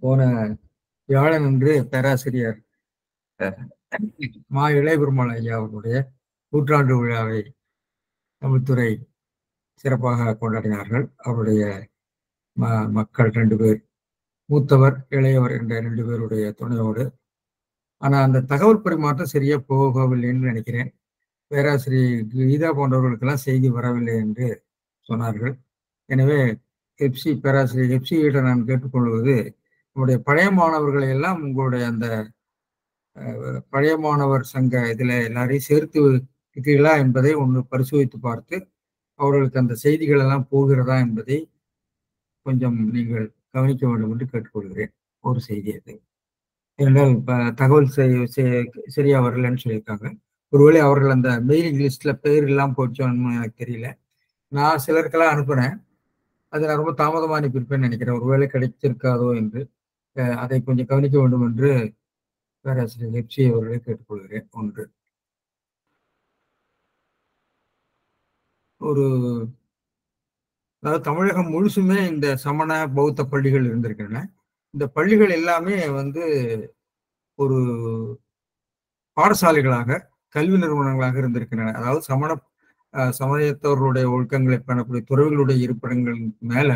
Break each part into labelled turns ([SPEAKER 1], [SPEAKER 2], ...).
[SPEAKER 1] போன வியாழனன்று பேராசிரியர் மா இளையபெருமாள் ஐயா அவர்களுடைய நூற்றாண்டு விழாவை தமிழ்துறை சிறப்பாக கொண்டாடினார்கள். அவருடைய மக்கள் 2 பேர், மூத்தவர் இளையவர் என்ற 2 பேருடைய துணையோடு. ஆனால் அந்த தகவல் பரிமாற்றம் சரியா போகவில்லைன்னு நினைக்கிறேன். பேராசிரியர் கீதா போன்றவர்களுக்கெல்லாம் செய்தி வரவில்லை என்று சொன்னார்கள். எனவே பேராசிரியர் ஹெப்சியிடம் நான் கேட்டுக்கொள்வது, நம்முடைய பழைய மாணவர்களை எல்லாம் உங்களுடைய அந்த பழைய மாணவர் சங்க இதில் எல்லாரையும் சேர்த்து இருக்கிறீர்களா என்பதை ஒன்று பரிசோதித்து பார்த்து அவர்களுக்கு அந்த செய்திகள் எல்லாம் போகிறதா என்பதை கொஞ்சம் நீங்கள் கவனிக்க வேண்டும் என்று கேட்டுக்கொள்கிறேன். ஒரு செய்தி அது ஏனென்றால் தகவல் சரியா வரலன்னு சொல்லியிருக்காங்க. ஒருவேளை அவர்கள் அந்த மெயிலிங் லிஸ்ட்ல பேர் இல்லாமல் போச்சோன்னு எனக்கு தெரியல. நான் சிலருக்கெல்லாம் அனுப்புனேன், அதை நான் ரொம்ப தாமதமாக அனுப்பியிருப்பேன்னு நினைக்கிறேன். ஒருவேளை கிடைச்சிருக்காதோ என்று அதை கொஞ்சம் கவனிக்க வேண்டும் என்று பேராசிரியர் ஹெப்சி அவர்களை கேட்டுக்கொள்கிறேன். ஒன்று, அதாவது தமிழகம் முழுசுமே இந்த சமண பௌத்த பள்ளிகள் இருந்திருக்கின்றன. இந்த பள்ளிகள் எல்லாமே ஒரு பாடசாலைகளாக, கல்வி நிறுவனங்களாக இருந்திருக்கின்றன. அதாவது சமயத்தவர்களுடைய ஒழுக்கங்களை பண்ணக்கூடிய துறவிகளுடைய இருப்பிடங்கள் மேல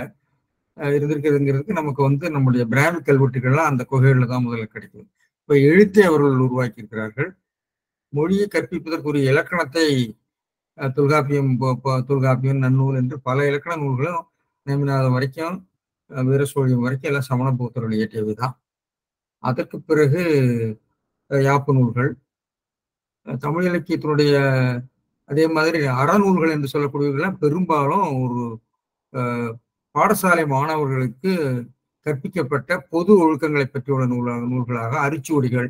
[SPEAKER 1] இருந்திருக்கிறதுங்கிறதுக்கு நமக்கு நம்முடைய பிராமி கல்வெட்டுகள்லாம் அந்த குகைகளில் தான் முதல்ல கிடைக்கும். இப்ப எழுத்தை அவர்கள் உருவாக்கி இருக்கிறார்கள். மொழியை கற்பிப்பதற்குரிய இலக்கணத்தை தொல்காப்பியம், நன்னூல் என்று பல இலக்கண நூல்களும் நேமிநாதம் வரைக்கும், வீரசோழியம் வரைக்கும் எல்லாம் சமண பௌத்தர்கள் இயற்றியவைதான். அதற்கு பிறகு யாப்பு நூல்கள், தமிழ் இலக்கியத்தினுடைய அதே மாதிரி அறநூல்கள் என்று சொல்லக்கூடியவர்கள்லாம் பெரும்பாலும் ஒரு பாடசாலை மாணவர்களுக்கு கற்பிக்கப்பட்ட பொது ஒழுக்கங்களை பற்றியுள்ள நூல்களாக அரிச்சுவடிகள்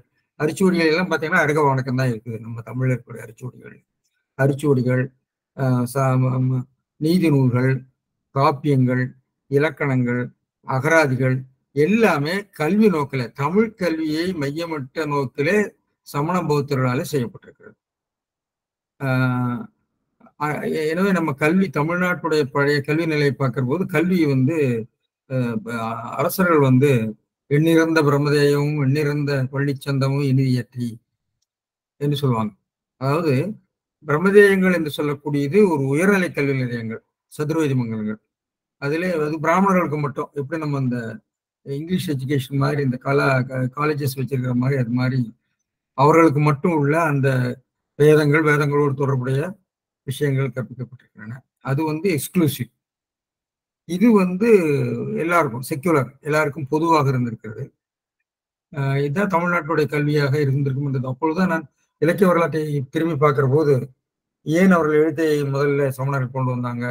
[SPEAKER 1] எல்லாம் பார்த்தீங்கன்னா அருக வணக்கம் தான் இருக்குது. நம்ம தமிழில் இருக்கக்கூடிய அரிச்சுவடிகள், நீதி நூல்கள், காப்பியங்கள், இலக்கணங்கள், அகராதிகள் எல்லாமே கல்வி நோக்கில, தமிழ் கல்வியை மையமிட்ட நோக்கிலே சமண பௌத்தர்களாலே செய்யப்பட்டிருக்கிறது. எனவே நம்ம கல்வி, தமிழ்நாட்டுடைய பழைய கல்வி நிலையை பார்க்கிற போது கல்வி அரசர்கள் எண்ணிறந்த பிரம்மதேயமும் எண்ணிறந்த பள்ளிச்சந்தமும் இனி இயற்றி என்று சொல்லுவாங்க. அதாவது பிரம்மதேயங்கள் என்று சொல்லக்கூடியது ஒரு உயர்நிலை கல்வி நிலையங்கள், சதுர்வேதி மங்கலங்கள். அதிலே பிராமணர்களுக்கு மட்டும், எப்படி நம்ம இந்த இங்கிலீஷ் எஜுகேஷன் மாதிரி இந்த காலேஜஸ் வச்சிருக்கிற மாதிரி, அது மாதிரி அவர்களுக்கு மட்டும் உள்ள அந்த வேதங்களோடு தொடர்புடைய விஷயங்கள் கற்பிக்கப்பட்டிருக்கின்றன. அது எக்ஸ்க்ளூசிவ். இது எல்லாருக்கும் செக்யூலர், எல்லாருக்கும் பொதுவாக இருந்திருக்கிறது. இதுதான் தமிழ்நாட்டுடைய கல்வியாக இருந்திருக்கும் என்றது. அப்பொழுதுதான் நான் இலக்கிய வரலாற்றை திரும்பி பார்க்கிற போது, ஏன் அவர்கள் எழுத்தை முதல்ல சமணர்கள் கொண்டு வந்தாங்க,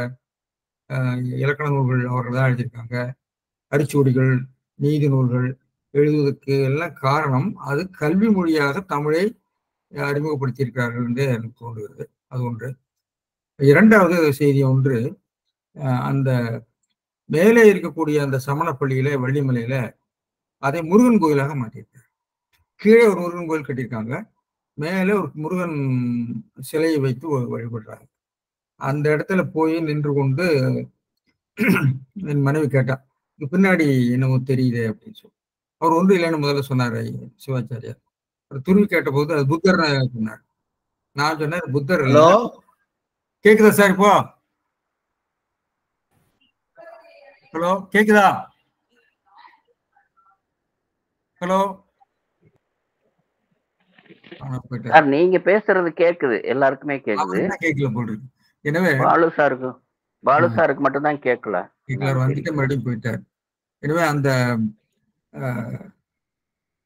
[SPEAKER 1] இலக்கண நூல்கள் அவர்கள் தான் எழுதியிருக்காங்க, அரிச்சுவடிகள், நீதி நூல்கள் எழுதுவதற்கு எல்லாம் காரணம் அது கல்வி மொழியாக தமிழை அறிமுகப்படுத்தியிருக்கிறார்கள் என்று எனக்கு தோன்றுகிறது. அது ஒன்று. இரண்டாவது செய்தி ஒன்று, அந்த மேலே இருக்கக்கூடிய அந்த சமண பள்ளியில, வள்ளிமலையில அதை முருகன் கோயிலாக மாற்றியிருக்காங்க. கீழே ஒரு முருகன் கோயில் கட்டியிருக்காங்க, மேலே ஒரு முருகன் சிலையை வைத்து வழிபடுறாங்க. அந்த இடத்துல போய் நின்று கொண்டு என் மனைவி கேட்டா, பின்னாடி என்னவோ தெரியுது அப்படின்னு சொல்லி. அவர் ஒன்றும் இல்லைன்னு முதல்ல சொன்னார் சிவாச்சாரியார். துருவி கேட்ட போது அது புத்தர் சொன்னார். நான் சொன்னேன் புத்தர் இல்ல. கேக்குதா சார்? இப்போ ஹலோ, கேக்குதா? ஹலோ,
[SPEAKER 2] நீங்க பேசுறது கேக்குது, எல்லாருக்குமே கேக்குது.
[SPEAKER 1] கேட்கல போடு. எனவே
[SPEAKER 2] பாலு சாருக்கு மட்டும் தான் கேட்கல.
[SPEAKER 1] வந்துட்டு மறுபடியும் போயிட்டார். எனவே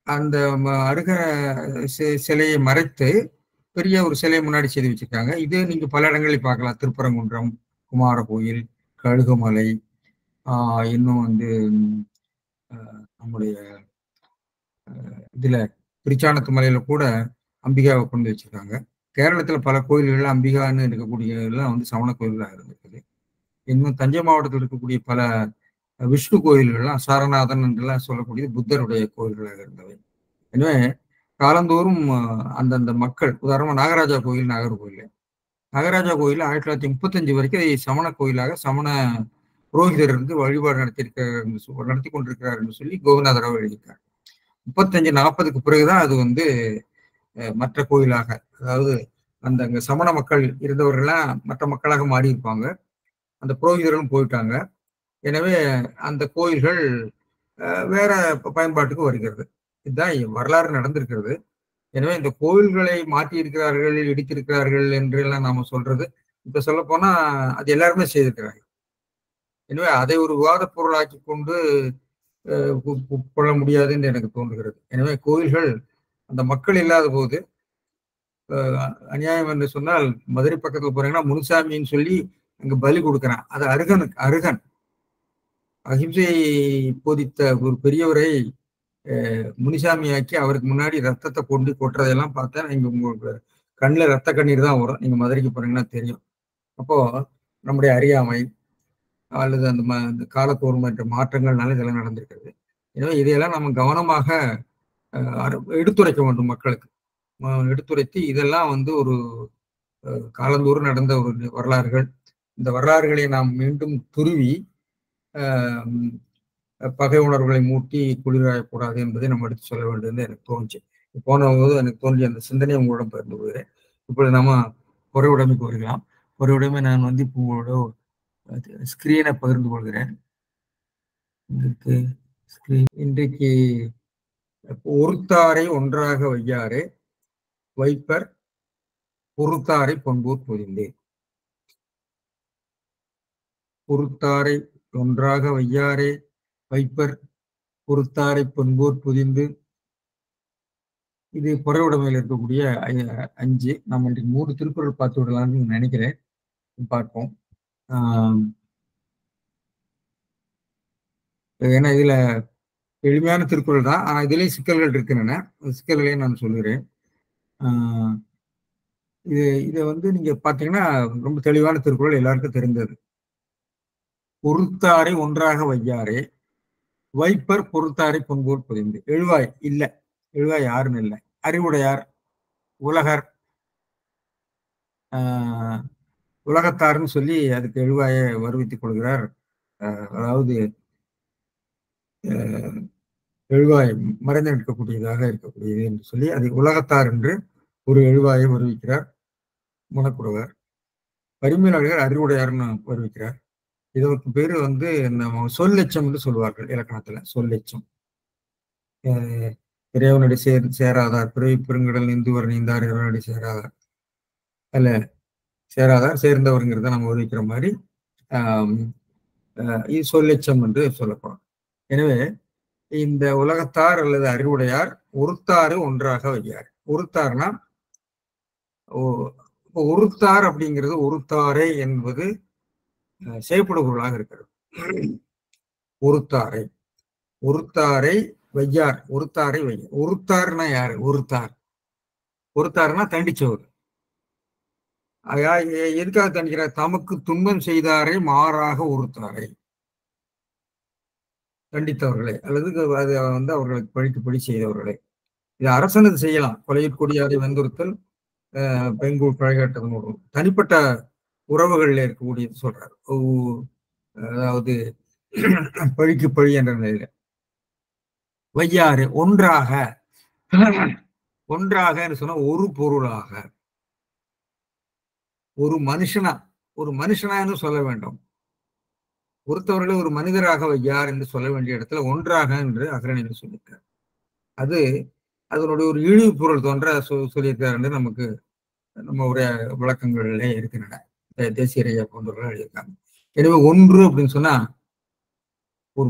[SPEAKER 1] அந்த அருக சிலையை மறைத்து பெரிய ஒரு சிலையை முன்னாடி செய்து வச்சிருக்காங்க. இது நீங்க பல இடங்களில் பார்க்கலாம். திருப்பரங்குன்றம், குமார கோயில், கழுகுமலை, இன்னும் நம்முடைய இதுல பிரிச்சானத்து மலையில கூட அம்பிகாவை கொண்டு வச்சிருக்காங்க. கேரளத்துல பல கோயில்கள்ல அம்பிகான்னு இருக்கக்கூடிய எல்லாம் சமண கோயில்களாக இருந்திருக்குது. இன்னும் தஞ்சை மாவட்டத்தில் இருக்கக்கூடிய பல விஷ்ணு கோயில்கள்லாம் சாரநாதன் என்றெல்லாம் சொல்லக்கூடியது புத்தருடைய கோயில்களாக இருந்தவை. எனவே காலந்தோறும் அந்தந்த மக்கள், உதாரணமா நாகராஜா கோயில், நாகர்கோயில் 1935 வரைக்கும் சமண கோயிலாக, சமண புரோகிதர் இருந்து வழிபாடு நடத்தி கொண்டிருக்கிறார் என்று சொல்லி கோவிந்தராவ் எழுதியிருக்கார். 35-40க்கு பிறகுதான் அது வந்து மற்ற கோயிலாக, அதாவது அந்த அங்க சமண மக்கள் இருந்தவர்கள்லாம் மற்ற மக்களாக மாறி இருப்பாங்க, அந்த புரோகிதர்களும் போயிட்டாங்க. எனவே அந்த கோயில்கள் வேற பயன்பாட்டுக்கு வருகிறது. இதுதான் வரலாறு நடந்திருக்கிறது. எனவே இந்த கோயில்களை மாற்றி இருக்கிறார்கள், இடித்திருக்கிறார்கள் என்று எல்லாம் நாம சொல்றது, இப்ப சொல்ல போனா அது எல்லாருமே செய்திருக்கிறார்கள். எனவே அதை ஒரு விவாத பொருளாக்கி கொண்டு கொள்ள முடியாது என்று எனக்கு தோன்றுகிறது. எனவே கோயில்கள் அந்த மக்கள் இல்லாத போது அநியாயம் என்று சொன்னால், மதுரை பக்கத்துல போறீங்கன்னா முனுசாமின்னு சொல்லி அங்க பலி கொடுக்குறான். அது அருகன் அஹிம்சையை போதித்த ஒரு பெரியவரை முனிசாமியாக்கி அவருக்கு முன்னாடி ரத்தத்தை கொண்டு கொட்டுறதெல்லாம் பார்த்தா நீங்க உங்களுக்கு கண்ணில் ரத்த கண்ணீர் தான் வரும். நீங்க மதுரைக்கு போறீங்கன்னா தெரியும். அப்போ நம்முடைய அறியாமை அல்லது அந்த காலத்தோறும் என்ற மாற்றங்கள்னால இதெல்லாம் நடந்திருக்கிறது. எனவே இதையெல்லாம் நம்ம கவனமாக எடுத்துரைக்க வேண்டும் மக்களுக்கு. எடுத்துரைத்து இதெல்லாம் வந்து ஒரு காலந்தோறும் நடந்த ஒரு வரலாறுகள். இந்த வரலாறுகளை நாம் மீண்டும் துருவி பகை உணர்வுகளை மூட்டி குளிராயக்கூடாது என்பதை நம்ம எடுத்து சொல்ல வேண்டும் என்று எனக்கு தோணுச்சு. போன போது எனக்கு தோன்றிய அந்த சிந்தனையை உங்களிடம் பகிர்ந்து கொள்கிறேன். இப்பொழுது நம்ம பொறையுடைமைக்கு வருகலாம். பொறையுடைமை நான் வந்து இப்போ உங்களோட ஸ்கிரீனை பகிர்ந்து கொள்கிறேன். இன்றைக்கு ஒருத்தாரை ஒன்றாக வையாரே வைப்பர் பொறுத்தாரை பொன்பூர் பொதிந்தே. பொறுத்தாரை ஒன்றாக வையாரே வைப்பர் பொறுத்தாரை பொன்பூர் புதிந்து. இது பொறையுடைமையில் இருக்கக்கூடிய 5. நம்ம இன்றைக்கு 3 திருக்குறள் பார்த்து விடலாம்னு நினைக்கிறேன். பார்ப்போம். ஏன்னா இதுல எளிமையான திருக்குறள் தான், ஆனா இதுலயும் சிக்கல்கள் இருக்கின்றன. சிக்கல்களையும் நான் சொல்கிறேன். இதை வந்து நீங்க பாத்தீங்கன்னா ரொம்ப தெளிவான திருக்குறள், எல்லாருக்கும் தெரிந்தது. பொறுத்தாரை ஒன்றாக வையாரே வைப்பர் பொறுத்தாரை பொன்பூர் பொதிந்து. எழுவாய் இல்ல, எழுவாய் யாருன்னு இல்லை. அறிவுடையார், உலகர், உலகத்தார்னு சொல்லி அதுக்கு எழுவாயை வருவித்துக் கொள்கிறார். அதாவது எழுவாய் மறைந்து நிற்கக்கூடியதாக இருக்கக்கூடியது என்று சொல்லி அதை உலகத்தார் என்று ஒரு எழுவாயை வருவிக்கிறார் முனக்குறவர். பரிமேலழகர் அறிவுடையார்னு வருவிக்கிறார். இதற்கு பேரு வந்து நம்ம சொல்லெச்சம் என்று சொல்வார்கள் இலக்கணத்துல. சொல்லெச்சம். இறைவனடி சேராதார் பிறவி பெருங்கடல் நீந்துவர் நீந்தார் இறைவனடி சேராதார் அல்ல சேராதார் சேர்ந்தவருங்கிறத நம்ம வருவிக்கிற மாதிரி இது சொல்லெச்சம் என்று சொல்லப்படும். எனவே இந்த உலகத்தார் அல்லது அறிவுடையார் ஒருத்தாறு ஒன்றாக வையார். ஒருத்தார்னா ஒருத்தார் அப்படிங்கிறது ஒருத்தாரை என்பது செய்யப்படும் பொருளாக இருக்கிறது. ஒருத்தாரை வையார், ஒருத்தாரை வையார். ஒருத்தார்னா யாரு? ஒருத்தார்னா தண்டிச்சவர். எதுக்காக தண்டிக்கிறார்? தமக்கு துன்பம் செய்தாரை மாறாக ஒருத்தாரை, தண்டித்தவர்களே அல்லது அதை வந்து அவர்களுக்கு பழிக்குப்படி செய்தவர்களே. இது அரசனது செய்யலாம். கொலையிற்கொடியாரை வெந்துறுத்தல், பெண்கூழ் பழகட்டது மூலம் தனிப்பட்ட உறவுகளில் இருக்கக்கூடியது சொல்றாரு. அதாவது பழிக்கு பழி என்ற நிலையில. வையாறு ஒன்றாக சொன்னா ஒரு பொருளாக, ஒரு மனுஷனான்னு சொல்ல வேண்டும். பொறுத்தவர்களை ஒரு மனிதராக வையார் என்று சொல்ல வேண்டிய இடத்துல ஒன்றாக என்று அகரணியில் சொல்லியிருக்கார். அது அதனுடைய ஒரு இழிவு பொருள் தோன்ற சொல்லியிருக்கார் என்று நமக்கு நம்ம உடைய விளக்கங்களிலே இருக்கின்றன. தேசியரையா போன்றவர்கள் எழுதியிருக்காங்க. எனவே ஒன்று அப்படின்னு சொன்னா ஒரு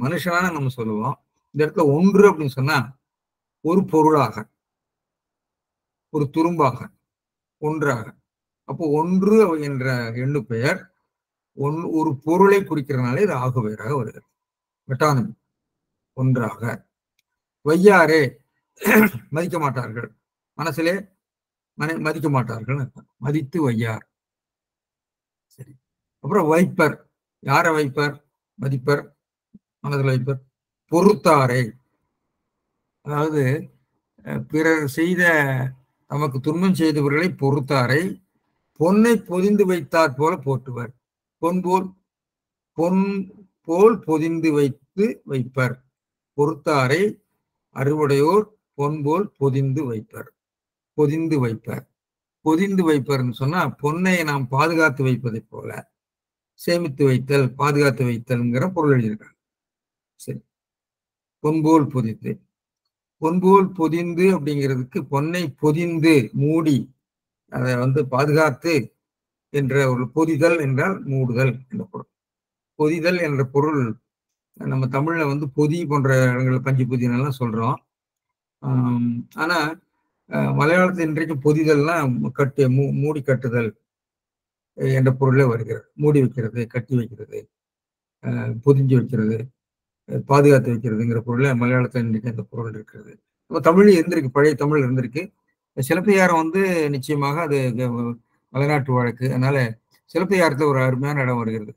[SPEAKER 1] மனுஷனா நம்ம சொல்லுவோம். இந்த இடத்துல ஒன்று அப்படின்னு சொன்னா ஒரு பொருளாக, ஒரு துரும்பாக, ஒன்றாக. அப்போ ஒன்று என்ற எண்ணு பெயர் ஒரு பொருளை குறிக்கிறதுனால இது ஆகு பெயராக வருகிறது. மெட்டானமி. ஒன்றாக. வையாரே மதிக்க மாட்டார்கள், மனசிலே மதிக்க மாட்டார்கள், மதித்து வையார். சரி. அப்புறம் வைப்பர். யார வைப்பர்? மதிப்பர், மனதில் வைப்பர். பொறுத்தாரை, அதாவது பிறர் செய்த நமக்கு துன்பம் செய்தவர்களை பொறுத்தாரை பொன்னை பொதிந்து வைத்தாற் போல போற்றுவர். பொன்போல் பொன் போல் பொதிந்து வைத்து வைப்பர். பொறுத்தாரை அறிவுடையோர் பொன் போல் பொதிந்து வைப்பர். பொதிந்து வைப்பர். பொதிந்து வைப்பர்னு சொன்னா பொன்னை நாம் பாதுகாத்து வைப்பதை போல சேமித்து வைத்தல், பாதுகாத்து வைத்தல்ங்கிற பொருள் எழுதியிருக்காங்க. சரி, பொன்போல் பொதிந்து. பொன்போல் பொதிந்து அப்படிங்கிறதுக்கு பொன்னை பொதிந்து மூடி அதை பாதுகாத்து என்ற ஒரு பொதிதல் என்றால் மூடுதல் என்ற பொருள். பொதிதல் என்ற பொருள் நம்ம தமிழ்ல பொதி போன்ற இடங்களில் பஞ்சு பொதினெல்லாம் சொல்றோம். ஆனா மலையாளத்தில் இன்றைக்கு பொதிதல்லாம் மூடி கட்டுதல் என்ற பொருளே வருகிறது. மூடி வைக்கிறது, கட்டி வைக்கிறது, பொதிஞ்சு வைக்கிறது, பாதுகாத்து வைக்கிறதுங்கிற பொருளை மலையாளத்தில் இன்றைக்கு அந்த பொருள் இருக்கிறது. தமிழ் இருந்திருக்கு, பழைய தமிழ் இருந்திருக்கு. சிலப்பதிகாரம் நிச்சயமாக அது மலைநாட்டு வழக்கு. அதனால சிலப்பதிகாரத்துல ஒரு அருமையான இடம் வருகிறது.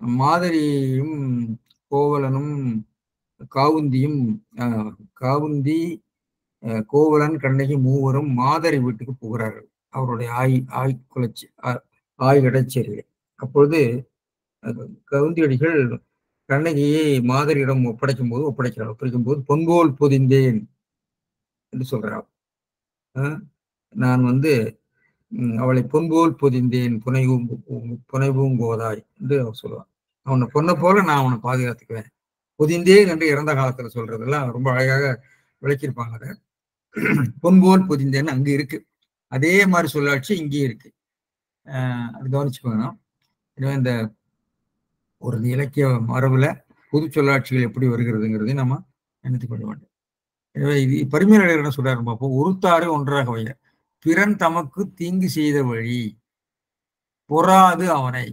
[SPEAKER 1] மாதரியும் கோவலனும் காவுந்தியும் காவுந்தி கோவலன் கண்ணகி மூவரும் மாதரி வீட்டுக்கு போகிறார்கள். அவருடைய ஆய் இடைச்சேரியில். அப்பொழுது கவுந்தியடிகள் கண்ணகியை மாதரியிடம் ஒப்படைக்கும் போது பொன்போல் பொதிந்தேன் என்று சொல்றார். நான் அவளை பொன்போல் பொதிந்தேன் புனைவூங்கோதாய் என்று அவர் சொல்லுவான். அவனை பொண்ணை போல நான் அவனை பாதுகாத்துக்குவேன். பொதிந்தேன் என்று இறந்த காலத்துல சொல்றதெல்லாம் ரொம்ப அழகாக விளக்கியிருப்பாங்க. அதை பொன்போல் பொதிந்தேன்னு அங்க இருக்கு. அதே மாதிரி சொல்லாட்சி இங்கேயும் இருக்கு. அது கவனிச்சுக்கோங்க. எனவே இந்த ஒரு இலக்கிய மரபுல புது சொல்லாட்சிகள் எப்படி வருகிறதுங்கிறதையும் நம்ம நினைத்துக் கொள்ள வேண்டும். எனவே இது பரிமையாளர் என்ன சொல்றாரு பார்ப்போம். ஒருத்தாரை ஒன்றாக வைய பிறன் தமக்கு தீங்கு செய்த வழி பொறாது அவனை.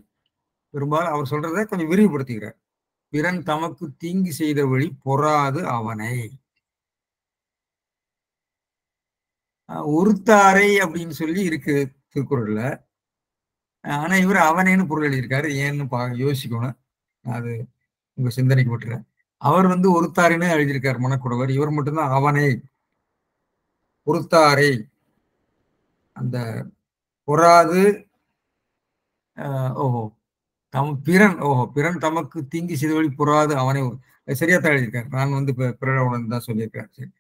[SPEAKER 1] பெரும்பாலும் அவர் சொல்றதை கொஞ்சம் விரிவுபடுத்துகிறார். பிறன் தமக்கு தீங்கு செய்த வழி பொறாது அவனை. ஒருத்தாரை அப்படின்னு சொல்லி இருக்கு திருக்குறள்ல. ஆனா இவர் அவனேன்னு பொருள் எழுதியிருக்காரு. ஏன்னு யோசிக்கணும். அது உங்க சிந்தனைக்கு விட்டுறேன். அவர் ஒருத்தாரைன்னு எழுதியிருக்காரு மணக்குடவர். இவர் மட்டும்தான் அவனை பொறுத்தாரை. அந்த பொறாது பிறன் தமக்கு தீங்கி செய்த வழி பொறாது அவனை. சரியா தான் எழுதியிருக்காரு. நான் பிறவுடன் தான் சொல்லியிருக்காரு. சரி,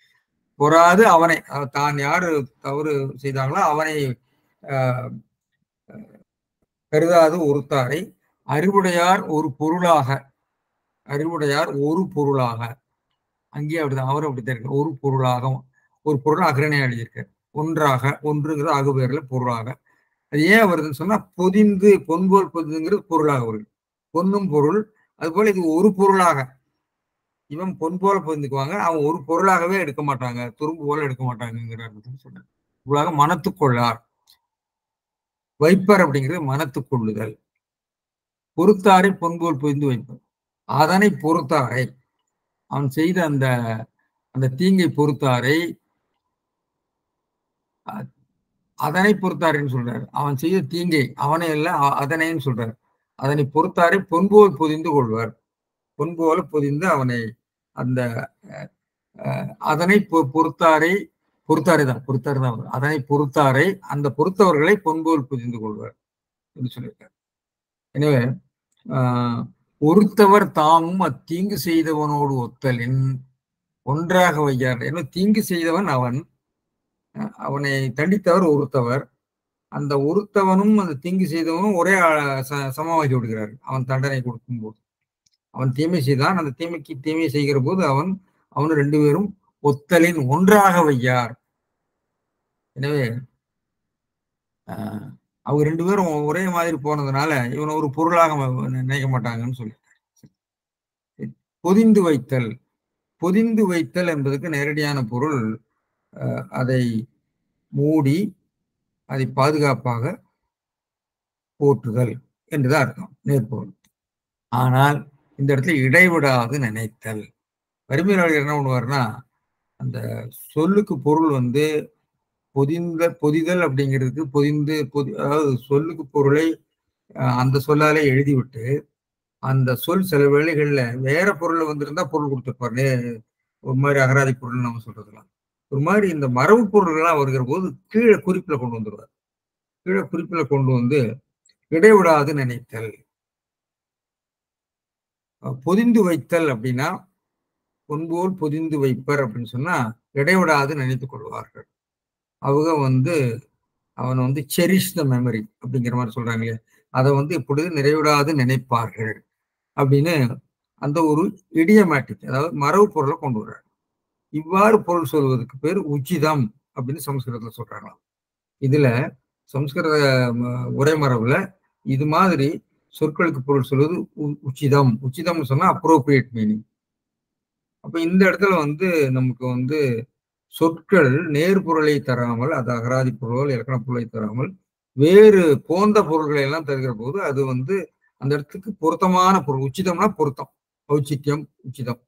[SPEAKER 1] பொறாது அவனை, தான் யாரு தவறு செய்தாங்களோ அவனை கருதாது ஒருத்தாரை அறிவுடையார் ஒரு பொருளாக. அறிவுடையார் ஒரு பொருளாக. அங்கேயே அப்படிதான், அவரும் அப்படித்தான் இருக்கார். ஒரு பொருளாக, ஒரு பொருள் அகரணையா எழுதியிருக்காரு. ஒன்றாக, ஒன்றுங்கிறது அகுபேர்ல பொருளாக. அது ஏன் வருதுன்னு சொன்னா பொதிந்து, பொன்போல் பொதிந்துங்கிறது பொருளாக வருது. பொன்னும் பொருள். அது போல இது ஒரு பொருளாக. இவன் பொன் போல பொதிந்துக்குவாங்க, அவன் ஒரு பொருளாகவே எடுக்க மாட்டாங்க, துரும்பு போல எடுக்க மாட்டாங்கிறார் சொல்றாரு. இவ்வளவு மனத்துக்கொள்ளார். வைப்பர் அப்படிங்கிறது மனத்துக்கொள்ளுதல். பொறுத்தாரை பொன்போல் பொதிந்து வைப்பர். அதனை பொறுத்தாரை, அவன் செய்த அந்த தீங்கை பொறுத்தாரை, அதனை பொறுத்தாரைன்னு சொல்றாரு. அவன் செய்த தீங்கை அவனை இல்ல, அதனைன்னு சொல்றாரு. அதனை பொறுத்தாரை பொன்போல் பொதிந்து கொள்வார். பொன்போல பொதிந்து அவனை அந்த அதனை பொறுத்தாரை தான் அதனை பொறுத்தாரை அந்த பொறுத்தவர்களை பொன்போல் புரிந்து கொள்வார் என்று சொல்லியிருக்கார். எனவே ஒருத்தவர் தாமும் அத்தீங்கு செய்தவனோடு ஒத்தலின் ஒன்றாக வையார். ஏன்னா தீங்கு செய்தவன் அவனை தண்டித்தவர் ஒருத்தவர். அந்த ஒருத்தவனும் அந்த தீங்கு செய்தவனும் ஒரே சமமாகி விடுகிறார். அவன் தண்டனை கொடுக்கும் போது அவன் தீமை செய்தான். அந்த தீமைக்கு தீமை செய்கிற போது அவனு ரெண்டு பேரும் ஒத்தலின் ஒன்றாக வையார். எனவே அவங்க ரெண்டு பேரும் ஒரே மாதிரி போனதுனால இவனை ஒரு பொருளாக நினைக்க மாட்டாங்கன்னு சொல்லி. பொதிந்து வைத்தல். பொதிந்து வைத்தல் என்பதற்கு நேரடியான பொருள் அதை மூடி அதை பாதுகாப்பாக போற்றுதல் என்றுதான் அர்த்தம், நேர்பொருள். ஆனால் இந்த இடத்துல இடைவிடாது நினைத்தல். வறுமையாளர் என்ன பண்ணுவார்னா, அந்த சொல்லுக்கு பொருள் பொதிதல் அப்படிங்கிறதுக்கு அதாவது சொல்லுக்கு பொருளை அந்த சொல்லாலே எழுதிவிட்டு அந்த சொல் சில வேளைகள்ல வேற பொருள் வந்திருந்தா பொருள் கொடுத்துருப்பாரு. ஒரு மாதிரி அகராதி பொருள் நம்ம சொல்றதுலாம் ஒரு மாதிரி இந்த மரபு பொருள்கள்லாம் வருகிற போது கீழே குறிப்புல கொண்டு வந்துடுவார். கீழே குறிப்புல கொண்டு வந்து இடைவிடாது நினைத்தல். பொதிந்து வைத்தல் அப்படின்னா பொன்போல் பொதிந்து வைப்பர் அப்படின்னு சொன்னா இடைவிடாது நினைத்துக் கொள்வார்கள். அவங்க அவனை செரிஷ் த மெமரி அப்படிங்கிற மாதிரி சொல்றாங்களே, அதை இப்பொழுது நிறைவிடாது நினைப்பார்கள் அப்படின்னு அந்த ஒரு இடியமேட்டிக், அதாவது மரபு பொருளை கொண்டு வர்றாரு. இவ்வாறு பொருள் சொல்வதற்கு பேர் உச்சிதம் அப்படின்னு சமஸ்கிருதத்துல சொல்றாங்களாம். இதுல சமஸ்கிருத உரைமரபுல இது மாதிரி சொற்களுக்கு பொருள் சொல்வது உச்சிதம். உச்சிதம்னு சொன்னா அப்ரோப்ரியேட் மீனிங். அப்ப இந்த இடத்துல நமக்கு சொற்கள் நேர் பொருளை தராமல், அது அகராதி பொருள் இலக்கண பொருளை தராமல் வேறு போன்ற பொருள்களை எல்லாம் தருகிற போது அது அந்த இடத்துக்கு பொருத்தமான பொருள். உச்சிதம்னா பொருத்தம், ஔச்சித்யம், உச்சிதம்,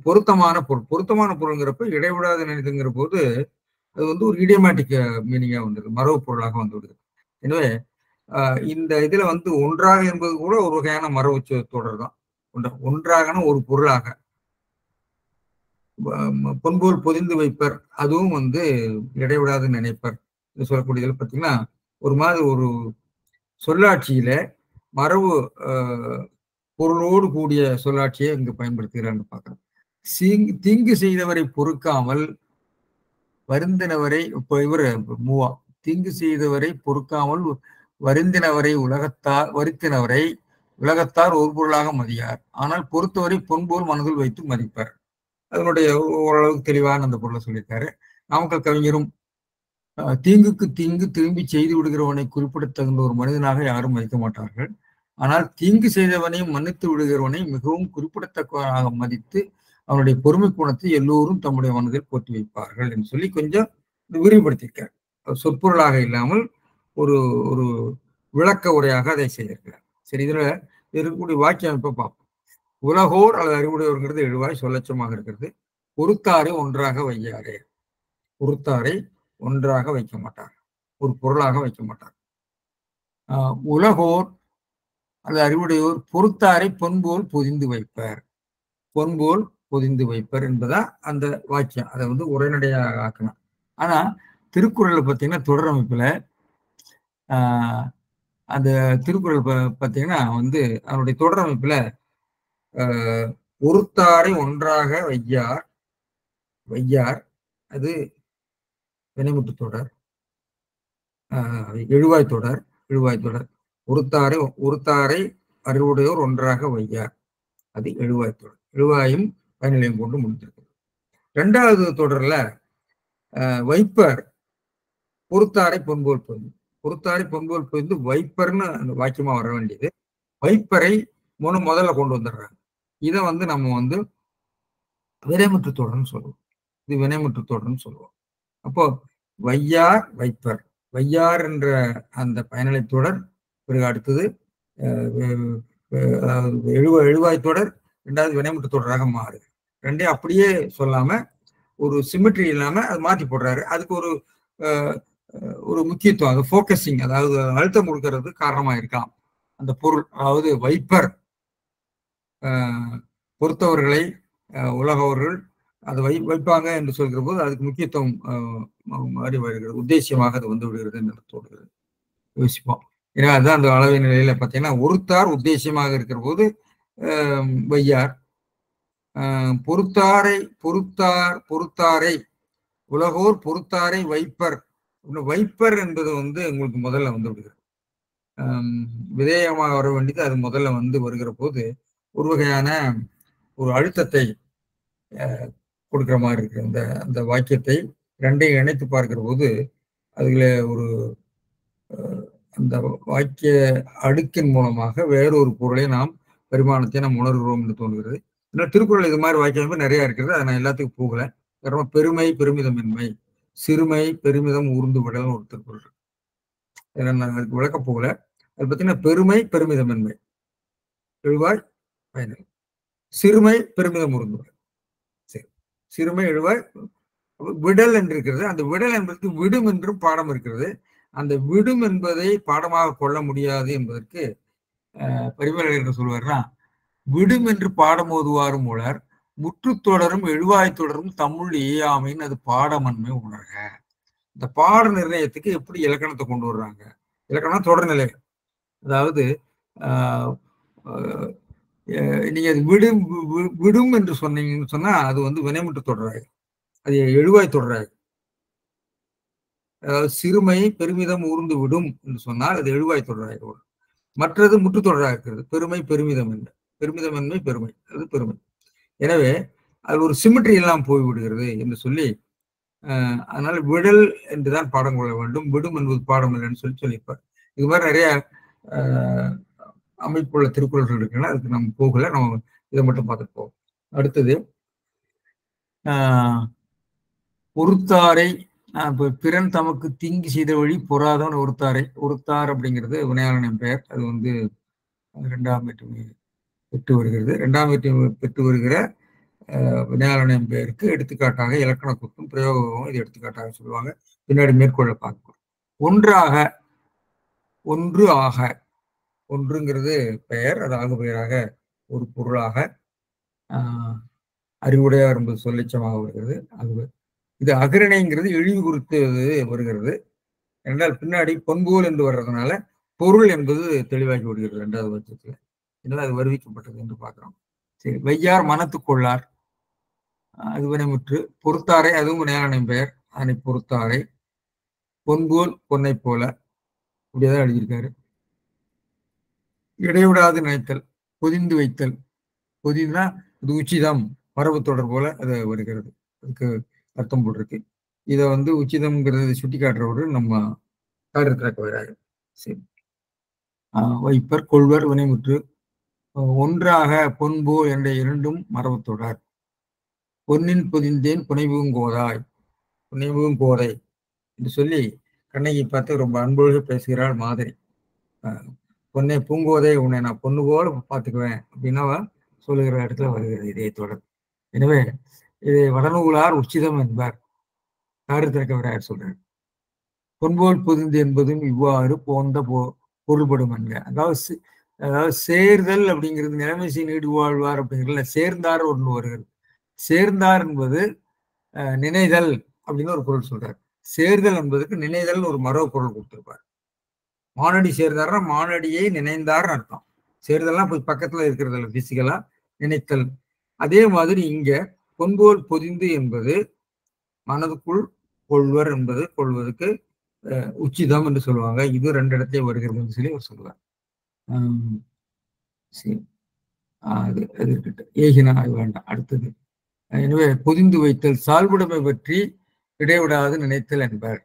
[SPEAKER 1] பொருத்தமான பொருள். பொருத்தமான பொருள்ங்கிறப்ப இடைவிடாது நினைத்துங்கிற போது அது ஒரு இடியமேட்டிக் மீனிங்கா வந்தது, மரபு பொருளாக வந்துவிடுது. எனவே இந்த இதுல ஒன்றாக என்பது கூட ஒரு வகையான மரபு தொடர் தான். ஒன்றாகன ஒரு பொருளாக பொன்போல் பொதிந்து வைப்பர், அதுவும் இடைவிடாது நினைப்பர் சொல்லக்கூடியதுல பார்த்தீங்கன்னா ஒரு மாதிரி ஒரு சொல்லாட்சியில மரபு பொருளோடு கூடிய சொல்லாட்சியை இங்கு பயன்படுத்துகிறான்னு பார்க்கிறோம். தீங்கு செய்தவரை பொறுக்காமல் வருந்தினவரை, இப்ப இவர் மூவா, தீங்கு செய்தவரை பொறுக்காமல் வருந்தினவரை வருத்தினவரை உலகத்தார் ஒரு பொருளாக மதியார், ஆனால் பொறுத்தவரை பொன்போல் மனதில் வைத்து மதிப்பார். அதனுடைய ஓரளவுக்கு தெளிவான அந்த பொருளை சொல்லியிருக்காரு. நாமக்கல் கவிஞரும் தீங்குக்கு தீங்கு திரும்பி செய்து விடுகிறவனை குறிப்பிடத்தகுந்த ஒரு மனிதனாக யாரும் மதிக்க மாட்டார்கள், ஆனால் தீங்கு செய்தவனையும் மன்னித்து விடுகிறவனை மிகவும் குறிப்பிடத்தக்கவனாக மதித்து அவனுடைய பொறுமை குணத்தை எல்லோரும் தம்முடைய மனதில் போற்றி வைப்பார்கள் என்று சொல்லி கொஞ்சம் விரிவுபடுத்தியிருக்கார். சொற்பொருளாக இல்லாமல் ஒரு ஒரு விளக்க உரையாக அதை செய்திருக்கிறார். சரி, இதுல இருக்கக்கூடிய வாக்கிய அமைப்பை பார்ப்போம். உலகோர் அல்லது அறிவுடையோருங்கிறது எழுவாய் சொல்லச்சமாக இருக்கிறது. பொறுத்தாரை ஒன்றாக வையாரே, பொறுத்தாரை ஒன்றாக வைக்க மாட்டார், ஒரு பொருளாக வைக்க மாட்டார். உலகோர் அல்லது அறிவுடையோர் பொறுத்தாரை பொன்போல் பொதிந்து வைப்பர், பொன்போல் பொதிந்து வைப்பர் என்பதா அந்த வாக்கியம். அதை உரைநடையாக ஆக்கணும். ஆனா திருக்குறள்ல பார்த்தீங்கன்னா தொடர் அமைப்புல அந்த திருக்குறள் பார்த்தீங்கன்னா அதனுடைய தொடர் அமைப்புல பொறுத்தாரை ஒன்றாக வையார் அது வினைமுற்று தொடர், எழுவாய் தொடர். ஒருத்தாரை அறிவுடையோர் ஒன்றாக வையார், அது எழுவாய் தொடர். எழுவாயும் பயனிலையும் கொண்டு முடிந்திருக்கு. இரண்டாவது தொடர்ல வைப்பர் பொறுத்தாரை பொன்போல் பொதிந்து, பொறுத்தாரை பொன்போல் பொதிந்து வைப்பர்னு அந்த வாக்கியமா வர வேண்டியது. வைப்பரை முதல்ல கொண்டு வந்துடுறாங்க. இதை நம்ம வினைமுற்று தொடர்னு சொல்லுவோம். இது வினைமுற்று தொடர்னு சொல்லுவோம். அப்போ வையார் வைப்பர், வையார் என்ற அந்த பயனிலை தொடர், பிறகு அடுத்தது எழுவாய் தொடர், இரண்டாவது வினைமுற்று தொடராக மாறுது. ரெண்டையும் அப்படியே சொல்லாம ஒரு சிமெட்ரி இல்லாம அது மாற்றி போடுறாரு. அதுக்கு ஒரு முக்கியத்துவம், அது ஃபோக்கஸிங், அதாவது அழுத்தம் கொடுக்கறது காரணமா இருக்கலாம் அந்த பொருள். அதாவது வைப்பர் பொறுத்தவர்களை உலகவர்கள் அதை வைப்பாங்க என்று சொல்கிற போது அதுக்கு முக்கியத்துவம் மாறி வருகிறது, உத்தேசியமாக அது விடுகிறது என்று தோன்றுகிறது. யோசிப்போம். ஏன்னா அதுதான் அந்த அளவை நிலையில பார்த்தீங்கன்னா ஒருத்தார் உத்தேசியமாக இருக்கிற போது வையார், பொறுத்தாரை உலகோர் பொறுத்தாரை வைப்பர். வைப்பர் என்பது உங்களுக்கு முதல்ல விடுகிறது. விதேயமாக வர வேண்டியது அது முதல்ல வருகிற போது ஒரு வகையான ஒரு அழுத்தத்தை கொடுக்கிற மாதிரி இருக்கு. அந்த வாக்கியத்தை ரெண்டையும் இணைத்து பார்க்கிற போது அதுல ஒரு அந்த வாக்கிய அடுக்கின் மூலமாக வேறொரு பொருளை பரிமாணத்தை நாம் உணர்கிறோம் என்று தோன்றுகிறது. இன்னும் திருக்குறள் இது மாதிரி வாக்கியம் நிறைய இருக்கிறது, அதை நான் எல்லாத்துக்கும் போகல. பெருமை பெருமிதமின்மை, சிறுமை பெருமிதம் ஊர்ந்து விடல் ஒரு திருக்குறள், நான் அதுக்கு விளக்க போகல. அது பார்த்தீங்கன்னா பெருமை பெருமிதமின்மை எழுவாய் பயனில், சிறுமை பெருமிதம் ஊர்ந்து விடல். சரி, சிறுமை எழுவாய் விடல் என்று இருக்கிறது. அந்த விடல் என்பதற்கு விடும் என்றும் பாடம் இருக்கிறது. அந்த விடும் என்பதை பாடமாக கொள்ள முடியாது என்பதற்கு பரிமேலழகர் என்ன சொல்வார்னா, விடும் என்று பாடம் ஓதுவாரும் உலர், முற்று தொடரும் எழுவாய் தொடரும் தமிழ் ஏயாமைன்னு அது பாடமன்மை உணர்க. இந்த பாட நிர்ணயத்துக்கு எப்படி இலக்கணத்தை கொண்டு வர்றாங்க? இலக்கணம் தொடர்நிலை, அதாவது நீங்க அது விடும் விடும் என்று சொன்னீங்கன்னு சொன்னா அது வந்து வினைமுற்று தொடராது, அது எழுவாய் தொடராது. அதாவது சிறுமை பெருமிதம் ஊர்ந்து விடும் என்று சொன்னால் அது எழுவாய் தொடராக. மற்றது முற்று தொடராக இருக்கிறது. பெருமை பெருமிதம் என்ன, பெருமிதம் என்னை பெருமை, அது பெருமை. எனவே அது ஒரு சிமிட்ரி எல்லாம் போய்விடுகிறது என்று சொல்லி அதனால விடல் என்றுதான் பாடம் கொள்ள வேண்டும், விடும் என்பது பாடம் இல்லைன்னு சொல்லியிருப்பார். இது மாதிரி நிறைய அமைப்புள்ள திருக்குறள்கள் இருக்குன்னா அதுக்கு நம்ம போகல, நம்ம இதை மட்டும் பார்த்துட்டு போவோம். அடுத்தது ஒருத்தாரை பிறன் தமக்கு தீங்கு செய்த வழி பொறாதவன் ஒருத்தாரை. ஒருத்தார் அப்படிங்கிறது வினையாளனின் பெயர். அது வந்து 2ஆம் வேற்றுமை பெற்று வருகிறது. 2ஆம் வேற்றுமை பெற்று வருகிற வினையாளனின் பெயருக்கு எடுத்துக்காட்டாக இலக்கண குத்தும் பிரயோகமும் இது எடுத்துக்காட்டாக சொல்லுவாங்க. பின்னாடி மேற்கொள்ள பார்க்கிறோம். ஒன்றாக, ஒன்று ஆக, ஒன்றுங்கிறது பெயர், அது ஆகு பெயராக ஒரு பொருளாக அறிவுடையார் என்பது சொல்லிச்சமாக வருகிறது. அது இது அகரணைங்கிறது இழிவு குறித்து வருகிறது என்றால் பின்னாடி பொன்போல் என்று வர்றதுனால பொருள் என்பது தெளிவாகி விடுகிறது 2வது பட்சத்துல. இதனால் அது வருவிக்கப்பட்டது என்று பார்க்கிறோம். சரி, வையார் மனத்துக்கொள்ளார், அது வினைமுற்று. பொறுத்தாரை, அதுவும் வினையாளனின் பெயர், அதனை பொறுத்தாரை. பொன்போல் பொன்னை போல, இப்படியேதான் எழுதியிருக்காரு. இடைவிடாது நினைத்தல், பொதிந்து வைத்தல். பொதினா இது உச்சிதம், மரபு தொடர் போல அது வருகிறது, அதுக்கு அர்த்தம் போட்டிருக்கு. இதை வந்து உச்சிதம்ங்கிறது சுட்டி காட்டுறவரு நம்ம காரியத்திற்கு வராது. சரி, வைப்பர் கொள்வர் வினைமுற்று. ஒன்றாக பொன்போ என்ற இரண்டும் மரபு தொடர். பொன்னின் பொதிந்தேன் புனைவுங்கோதாய், புனைவுங்கோதை என்று சொல்லி கண்ணகி பார்த்து ரொம்ப அன்போடு பேசுகிறாள் மாதிரி. பொன்னை பூங்கோதை, உன்னை நான் பொண்ணு போல பார்த்துக்குவேன் அப்படின்னா சொல்லுகிற இடத்துல வருகிறது இதே தொடர். எனவே இதை வடநூலார் உச்சிதம் என்பார், காரியத்திற்கவராயர் சொல்றார். பொன்போல் பொதிந்து என்பதும் இவ்வாறு போந்த பொருள்படும் என்க. அதாவது சேர்தல் அப்படிங்கிறது நிலைமைசி நீடு வாழ்வார் அப்படிங்கிறதுல சேர்ந்தார் ஒன்று வருகிறது. சேர்ந்தார் என்பது நினைதல் அப்படின்னு ஒரு பொருள் சொல்றார். சேர்தல் என்பதுக்கு நினைதல் ஒரு மரபு பொருள் கொடுத்திருப்பார். மானடி சேர்ந்தார்னா மானடியை நினைந்தார்னு அர்த்தம். சேர்தல்லாம் போய் பக்கத்துல இருக்கிறது பிசிக்கலா நினைத்தல். அதே மாதிரி இங்க பொன்போல் பொதிந்து என்பது மனதுக்குள் கொள்வர் என்பது கொள்வதற்கு உச்சிதம் என்று சொல்லுவாங்க. இது 2 இடத்தையும் வருகிறதுன்னு சொல்லி அவர் சொல்லுவார். சரி, அது இருக்கட்டும், ஏகினா அது வேண்டாம். அடுத்தது, எனவே பொதிந்து வைத்தல் சால்புடைமை பற்றி இடைவிடாது நினைத்தல் என்பார்.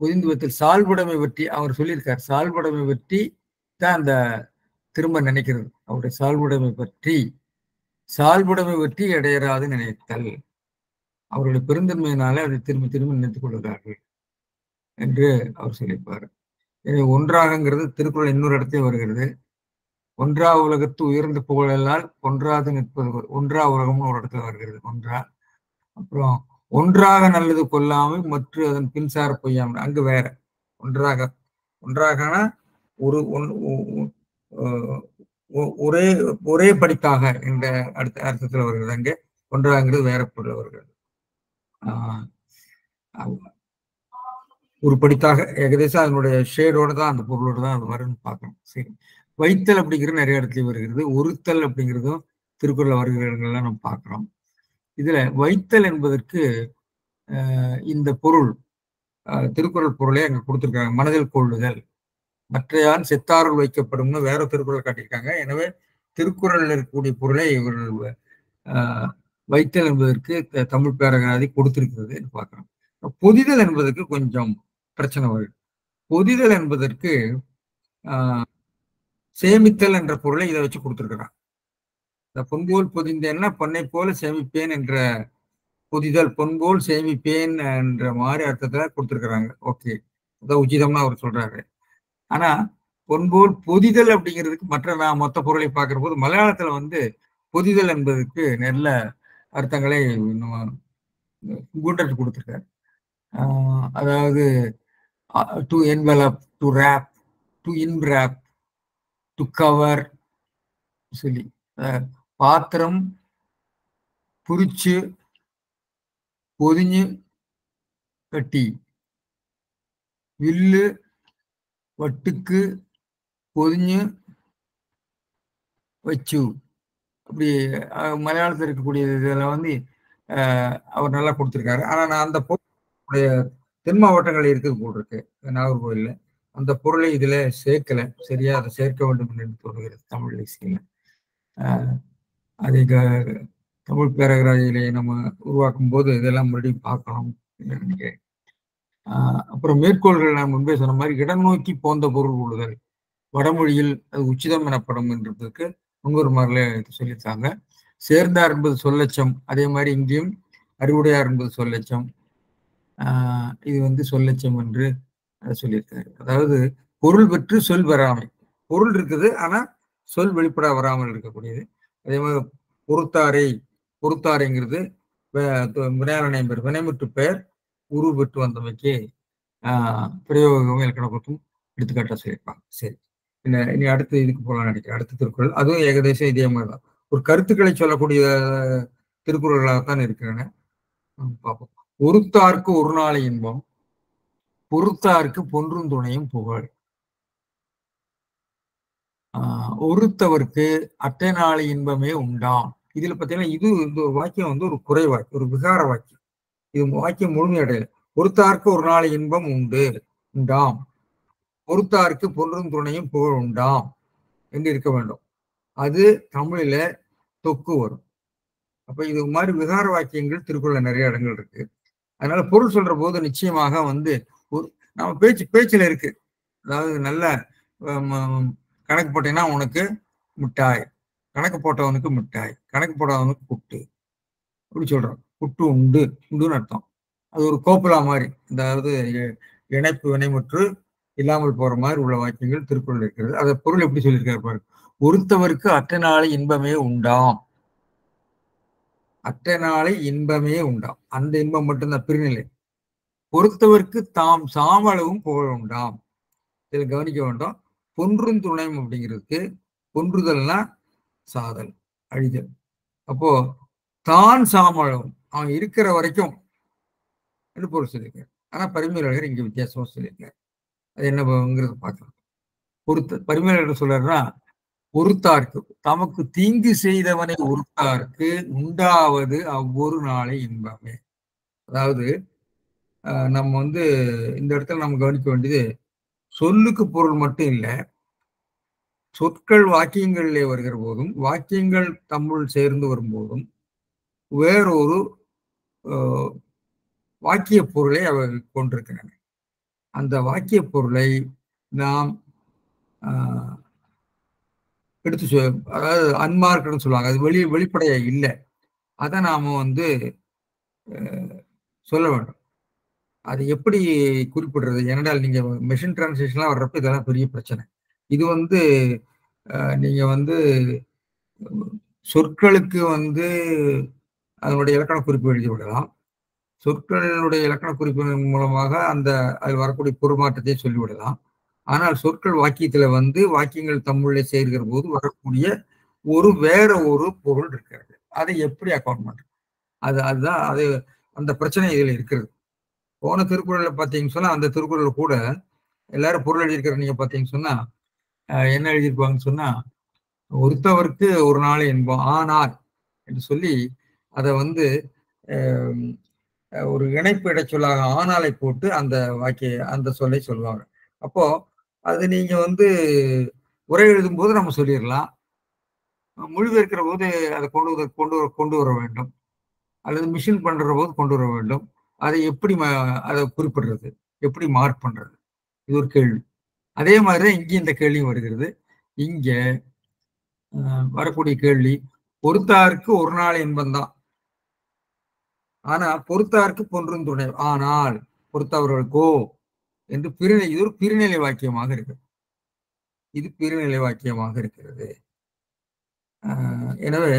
[SPEAKER 1] பொதிந்து வைத்தல் சால்புடைமை பற்றி அவர் சொல்லியிருக்கார். சால்புடைமை பற்றி தான் அந்த திரும்ப நினைக்கிறது. அவருடைய சால்புடைமை பற்றி இடையறாது நினைத்தல். அவருடைய பெருந்தன்மையினாலே அதை திரும்பி திரும்பி நினைத்துக் கொள்கிறார்கள் என்று அவர் சொல்லியிருப்பார். எனவே ஒன்றாகங்கிறது திருக்குறள் இன்னொரு இடத்தையும் வருகிறது. ஒன்றா உலகத்து உயர்ந்த புகழெல்லாம் ஒன்றாது நிற்பது, ஒன்றா உலகம்னு ஒரு இடத்துல வருகிறது. ஒன்றா, அப்புறம் ஒன்றாக நல்லது கொல்லாமை மற்ற அதன் பின்சார பொய்யாமை, அங்கு வேற. ஒன்றாக, ஒன்றாகனா ஒரு ஒரே ஒரே படிக்காக என்ற அடுத்த அர்த்தத்துல வருகிறது. அங்கே ஒன்றாங்கிறது வேற பொருள் வருகிறது. ஒரு படித்தாக ஏகதேசம் அதனுடைய ஷேடோட தான் அந்த பொருளோட தான் அது வரும்னு பார்க்கணும். சரி, வைத்தல் அப்படிங்கிறது நிறைய இடத்துல வருகிறது. ஒருத்தல் அப்படிங்கிறதும் திருக்குறள் வருகிற இடங்கள்லாம் நம்ம பார்க்கிறோம். இதுல வைத்தல் என்பதற்கு இந்த பொருள் திருக்குறள் பொருளே அங்க கொடுத்துருக்காங்க. மனதில் கொள்ளுதல், மற்றையான் செத்தாருள் வைக்கப்படும்னு வேற திருக்குறள் காட்டியிருக்காங்க. எனவே திருக்குறள் இருக்கக்கூடிய பொருளை இவர்கள் வைத்தல் என்பதற்கு தமிழ் பேரகராதி கொடுத்திருக்கிறது பார்க்கிறோம். பொதிதல் என்பதற்கு கொஞ்சம் பிரச்சனை வருது. பொதிதல் என்பதற்கு சேமித்தல் என்ற பொருளை இதை வச்சு கொடுத்துருக்கிறான். இந்த பொன்போல் பொதிந்தேன்னா பொன்னை போல சேமிப்பேன் என்ற பொதிதல், பொன்போல் சேமிப்பேன் என்ற மாதிரி அர்த்தத்துல கொடுத்துருக்குறாங்க. ஓகே, அதான் உச்சிதம்னு அவர் சொல்றாரு. ஆனா பொன்போல் பொதிதல் அப்படிங்கிறதுக்கு நான் மொத்த பொருளை பார்க்கிற போது மலையாளத்துல வந்து பொதிதல் என்பதற்கு நல்ல அர்த்தங்களை கூட்டத்து கொடுத்துருக்காரு. அதாவது to envelop, to wrap, to enwrap, to cover சொல்லி பாத்திரம் புரிச்சு பொதிஞ்சு கட்டி, வில்லு வட்டுக்கு பொதிஞ்சு வச்சு அப்படி மலையாளத்தில் இருக்கக்கூடிய இதில் வந்து அவர் நல்லா கொடுத்துருக்காரு. ஆனால் நான் அந்த பொருளுடைய தென் மாவட்டங்கள் இருக்குது போல் இருக்கு நாகர்கோவில்ல. அந்த பொருளை இதில் சேர்க்கல. சரியா அதை சேர்க்க வேண்டும் என்று தோணுகிறது தமிழ் இசையில். அதை தமிழ் பேரகராஜிலே நம்ம உருவாக்கும் போது இதெல்லாம் மறுபடியும் பார்க்கணும் நினைக்கிறேன். அப்புறம் மேற்கோள்கள் நான் முன்பே சொன்ன மாதிரி இடநோக்கி போந்த பொருள் கொள்ளுதல் வடமொழியில் அது உச்சிதம் எனப்படும் என்றதுக்கு முன்வருமாறுல சொல்லியிருக்காங்க. சேர்ந்தார் என்பது சொல்லச்சம். அதே மாதிரி இங்கேயும் அறிவுடையார் என்பது சொல்லச்சம். இது வந்து சொல்லச்சம் என்று சொல்லியிருக்காரு. அதாவது பொருள் பெற்று சொல் வராமை. பொருள் இருக்குது ஆனா சொல் வெளிப்பட வராமல் இருக்கக்கூடியது. அதே மாதிரி பொறுத்தாரைங்கிறது வினையாளனை பெயர் வினைமுற்று பெயர் உரு பெற்று வந்தமைக்கு பிரயோகம் இலக்கணத்தும் எடுத்துக்காட்டா சொல்லியிருப்பாங்க. சரி, இனி அடுத்து இதுக்கு போகலாம்னு நினைக்கிறேன். அடுத்த திருக்குறள் அதுவும் ஏகதேசம் இதே மாதிரிதான் ஒரு கருத்துக்களை சொல்லக்கூடிய திருக்குறள்களாகத்தான் இருக்கிறன. பார்ப்போம். ஒருத்தார்க்கு ஒரு நாளை இன்பம் பொறுத்தார்க்கு பொன்றும் துணையும் புகழ். ஒருத்தவருக்கு அட்டை நாளை இன்பமே உண்டாம். இதுல பாத்தீங்கன்னா இது இந்த ஒரு வாக்கியம் வந்து ஒரு குறை வாக்கியம், ஒரு விகார வாக்கியம். இது வாக்கியம் முழுமையடையல. பொறுத்தார்க்கு ஒரு நாளை இன்பம் உண்டாம் பொறுத்தார்க்கு பொன்றும் துணையும் புகழ் உண்டாம் என்று இருக்க வேண்டும். அது தமிழில தொக்கு வரும். அப்ப இது மாதிரி விகார வாக்கியங்கள் திருக்குறள்ல நிறைய இடங்கள் இருக்கு. அதனால பொருள் சொல்ற போது நிச்சயமாக வந்து நம்ம பேச்சுல இருக்கு. அதாவது நல்ல கணக்கு போட்டீங்கன்னா உனக்கு மிட்டாய், கணக்கு போட்டவனுக்கு மிட்டாய், கணக்கு போடாதவனுக்கு புட்டு அப்படி சொல்றோம். புட்டு உண்டுன்னு அர்த்தம். அது ஒரு கோப்புலா மாதிரி, அதாவது இணைப்பு வினைமுற்று இல்லாமல் போற மாதிரி உள்ள வாக்கியங்கள் திருக்குறள் இருக்கிறது. அதை பொருள் எப்படி சொல்லியிருக்காரு பாரு. ஒருத்தவருக்கு அட்டை நாளை இன்பமே உண்டாம். அட்டை நாளை இன்பமே உண்டாம். அந்த இன்பம் மட்டும்தான் பிரிநிலை. பொறுத்தவருக்கு தாம் சாமளவும் புகழ் உண்டாம். இதில் கவனிக்க வேண்டும். பொன்றும் துணையும் அப்படிங்கிறதுக்கு பொன்றுதல்னா சாதல், அழிதல். அப்போ தான் சாமளவும் அவன் இருக்கிற வரைக்கும் என்று பொருள் சொல்லியிருக்காரு. ஆனா பரிமேலழகர் இங்க வித்தியாசமா சொல்லியிருக்காரு. அது என்னங்கிறது பார்க்கலாம். பரிமேலழகர் சொல்றாருன்னா பொறுத்தார்க்கு தமக்கு தீங்கு செய்தவனை ஒருத்தார்க்கு உண்டாவது அவ்வொரு நாளை இன்பமே. அதாவது நம்ம வந்து இந்த இடத்துல நம்ம கவனிக்க வேண்டியது சொல்லுக்கு பொருள் மட்டும் இல்லை, சொற்கள் வாக்கியங்களிலே வருகிற போதும் வாக்கியங்கள் தம்முள் சேர்ந்து வரும்போதும் வேறொரு வாக்கிய பொருளை அவர்கள் கொண்டிருக்கின்றன. அந்த வாக்கிய பொருளை நாம் எடுத்து அதாவது அன்மார்க்குன்னு சொல்லுவாங்க. அது வெளிப்படையா இல்லை. அதை நாம வந்து சொல்ல வேண்டும். அது எப்படி குறிப்பிடுறது? ஏனென்றால் நீங்க மெஷின் டிரான்ஸ்லேஷன்லாம் வர்றப்ப இதெல்லாம் பெரிய பிரச்சனை. இது வந்து நீங்க வந்து சொற்களுக்கு வந்து அதனுடைய இலக்கண குறிப்பு எழுதி விடலாம். சொற்களுடைய இலக்கண குறிப்பின் மூலமாக அந்த அது வரக்கூடிய பொருமாற்றத்தை சொல்லிவிடலாம். ஆனால் சொற்கள் வாக்கியத்துல வந்து வாக்கியங்கள் தம்முள்ளே சேர்கிற போது வரக்கூடிய வேற ஒரு பொருள் இருக்கிறது. அதை எப்படி அக்கௌண்ட் பண்றது? அதுதான் அந்த பிரச்சனை இதுல இருக்கிறது. போன திருக்குறள்ல பாத்தீங்கன்னு சொன்னா அந்த திருக்குறள் கூட எல்லாரும் பொருள் எழுதியிருக்கிற நீங்க பாத்தீங்கன்னு சொன்னா என்ன எழுதியிருப்பாங்கன்னு சொன்னா ஒருத்தவருக்கு ஒரு நாள் என்போம் ஆனால் என்று சொல்லி அதை வந்து ஒரு இணைப்பு இடைச்சொல்லாக ஆனாலை போட்டு அந்த சொல்லை சொல்லுவாங்க. அப்போ அது நீங்க வந்து உரை எழுதும் போது நம்ம சொல்லிடலாம், மொழிபெயர்க்கிற போது அதை கொண்டு வர வேண்டும், அல்லது மிஷின் பண்ற போது கொண்டு வர வேண்டும். அதை எப்படி அதை குறிப்பிடுறது, எப்படி மார்க் பண்றது? இது ஒரு கேள்வி. அதே மாதிரிதான் இங்கே இந்த கேள்வியும் வருகிறது. இங்க வரக்கூடிய கேள்வி பொறுத்தாருக்கு ஒரு நாள் என்பதுதான். ஆனா பொறுத்தாருக்கு பொன்றும் துணை, ஆனால் பொறுத்தவர்களுக்கோ என்று இது ஒரு பிரிநிலை வாக்கியமாக இருக்கு. இது பிரிநிலை வாக்கியமாக இருக்கிறது. எனவே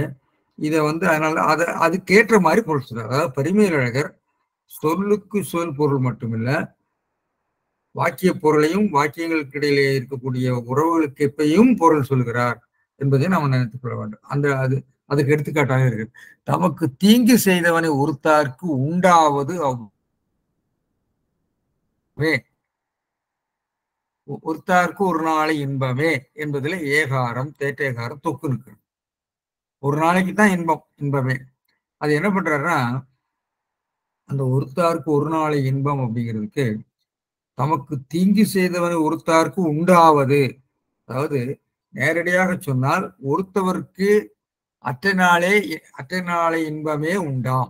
[SPEAKER 1] இதை வந்து அதனால அதுக்கேற்ற மாதிரி பொருள் சொல்றார். அதாவது பரிமேலழகர் சொல்லுக்கு சொல் பொருள் மட்டுமில்ல, வாக்கிய பொருளையும் வாக்கியங்களுக்கு இடையிலே இருக்கக்கூடிய உறவுகளுக்கு எப்பயும் பொருள் சொல்கிறார் என்பதை நாம் நினைத்துக் கொள்ள வேண்டும். அதுக்கு எடுத்துக்காட்டாக இருக்கு. தமக்கு தீங்கு செய்தவனை ஒருத்தார்க்கு உண்டாவது ஒருத்தாருக்கு ஒரு நாளை இன்பமே என்பதுல ஏகாரம் தேற்றேகாரம் தொக்கு இருக்கு. ஒரு நாளைக்கு தான் இன்பமே. அது என்ன பண்றாருன்னா, அந்த ஒருத்தாருக்கு ஒரு நாளை இன்பம் அப்படிங்கிறதுக்கு தமக்கு தீங்கு செய்தவனை ஒருத்தாருக்கு உண்டாவது, அதாவது நேரடியாக சொன்னால் ஒருத்தவருக்கு அற்ற நாளை இன்பமே உண்டாம்.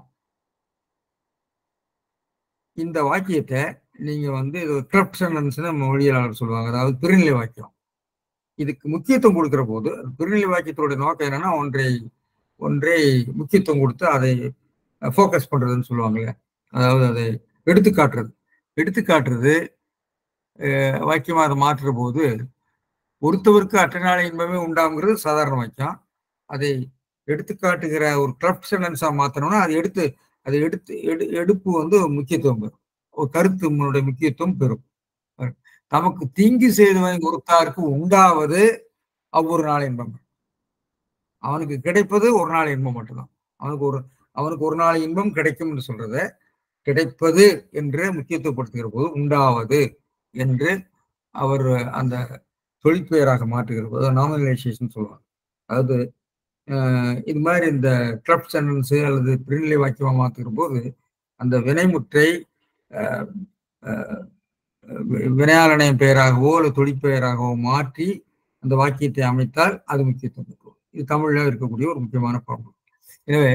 [SPEAKER 1] இந்த வாக்கியத்தை நீங்க இது கிரப்ட் சென்டென்ஸ்னு மொழியாளர் சொல்லுவாங்க, அதாவது பிரிநிலை வாக்கியம். இதுக்கு முக்கியத்துவம் கொடுக்கிற போது பிரிநிலை வாக்கியத்தோட நோக்கம் என்னன்னா, ஒன்றை முக்கியத்துவம் கொடுத்து அதை ஃபோக்கஸ் பண்றதுன்னு சொல்லுவாங்க. அதாவது அதை எடுத்துக்காட்டுறது வாக்கியமா அதை மாற்றுற போது ஒருத்தவருக்கு அற்ற நாளை இன்பமே உண்டாங்கிறது சாதாரண வாக்கியம். அதை எடுத்துக்காட்டுகிற ஒரு கிரப்ட் சென்டென்ஸா மாத்தணும்னா அதை எடுப்பு முக்கியத்துவம் பெறும், ஒரு கருத்து முக்கியத்துவம் பெறும். தமக்கு தீங்கு செய்தவன் ஒருத்தாருக்கு உண்டாவது அவ்வொரு நாள் இன்பம். அவனுக்கு கிடைப்பது ஒரு நாள் இன்பம் மட்டும்தான். அவனுக்கு ஒரு நாள் இன்பம் கிடைக்கும் என்று சொல்றத கிடைப்பது என்று முக்கியத்துவப்படுத்துகிற போது உண்டாவது என்று அவர் அந்த தொழிற்பெயராக மாற்றுகிற போது நாமினலைசேஷன் சொல்லுவாங்க. அதாவது இது மாதிரி இந்த கிரப்ட் சென்டென்ஸ் அல்லது பிரிநிலை வாக்கியமா மாற்றுகிற போது அந்த வினைமுற்றை வினையாளனை பெயராகவோ அல்லது தொழிற்பெயராகவோ மாற்றி அந்த வாக்கியத்தை அமைத்தால் அது முக்கியத்துவம் பெறும். இது தமிழ்ல இருக்கக்கூடிய ஒரு முக்கியமான பண்பு. எனவே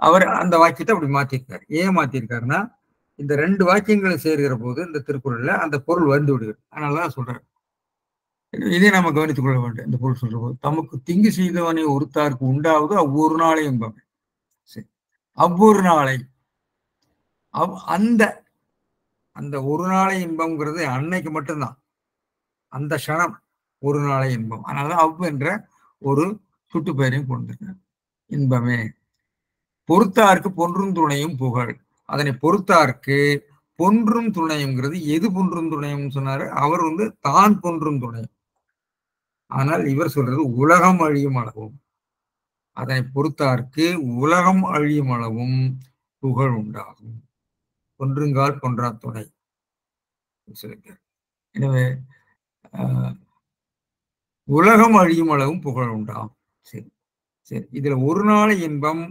[SPEAKER 1] அவர் அந்த வாக்கியத்தை அப்படி மாத்திருக்காரு. ஏன் மாத்திருக்காருன்னா, இந்த ரெண்டு வாக்கியங்களை சேர்கிற போது இந்த திருக்குறள்ல அந்த பொருள் வந்து விடுகிறது. அதனாலதான் சொல்றாரு. இதை நம்ம கவனித்துக் கொள்ள வேண்டும். இந்த பொருள் சொல்ற போது தமக்கு தீங்கு செய்தவனை ஒருத்தாருக்கு உண்டாவது அவ்வொரு நாளை என்பவன். சரி, அவ்வொரு நாளை அந்த ஒரு நாளை இன்பம்ங்கிறது அன்னைக்கு மட்டும்தான், அந்த க்ஷணம் ஒரு நாளை இன்பம். அதனால என்ற ஒரு சுட்டு பெயரையும் கொண்டிருக்கார். இன்பமே பொறுத்தாருக்கு பொன்றும் துணையும் புகழ். அதனை பொறுத்தாருக்கு பொன்றும் துணையுங்கிறது எது பொன்றும் துணையும் சொன்னாரு? அவர் தான் பொன்றும் துணையும். ஆனால் இவர் சொல்றது உலகம் அழியும் அளவும், அதனை பொறுத்தாருக்கு உலகம் அழியும் அளவும் புகழ் உண்டாகும். பொன்றுங்கால் பொன்றா துணை சொல்லியிருக்கார். எனவே உலகம் அழியும் அளவும் புகழ் உண்டாகும். சரி சரி, இதுல ஒரு நாள் இன்பம்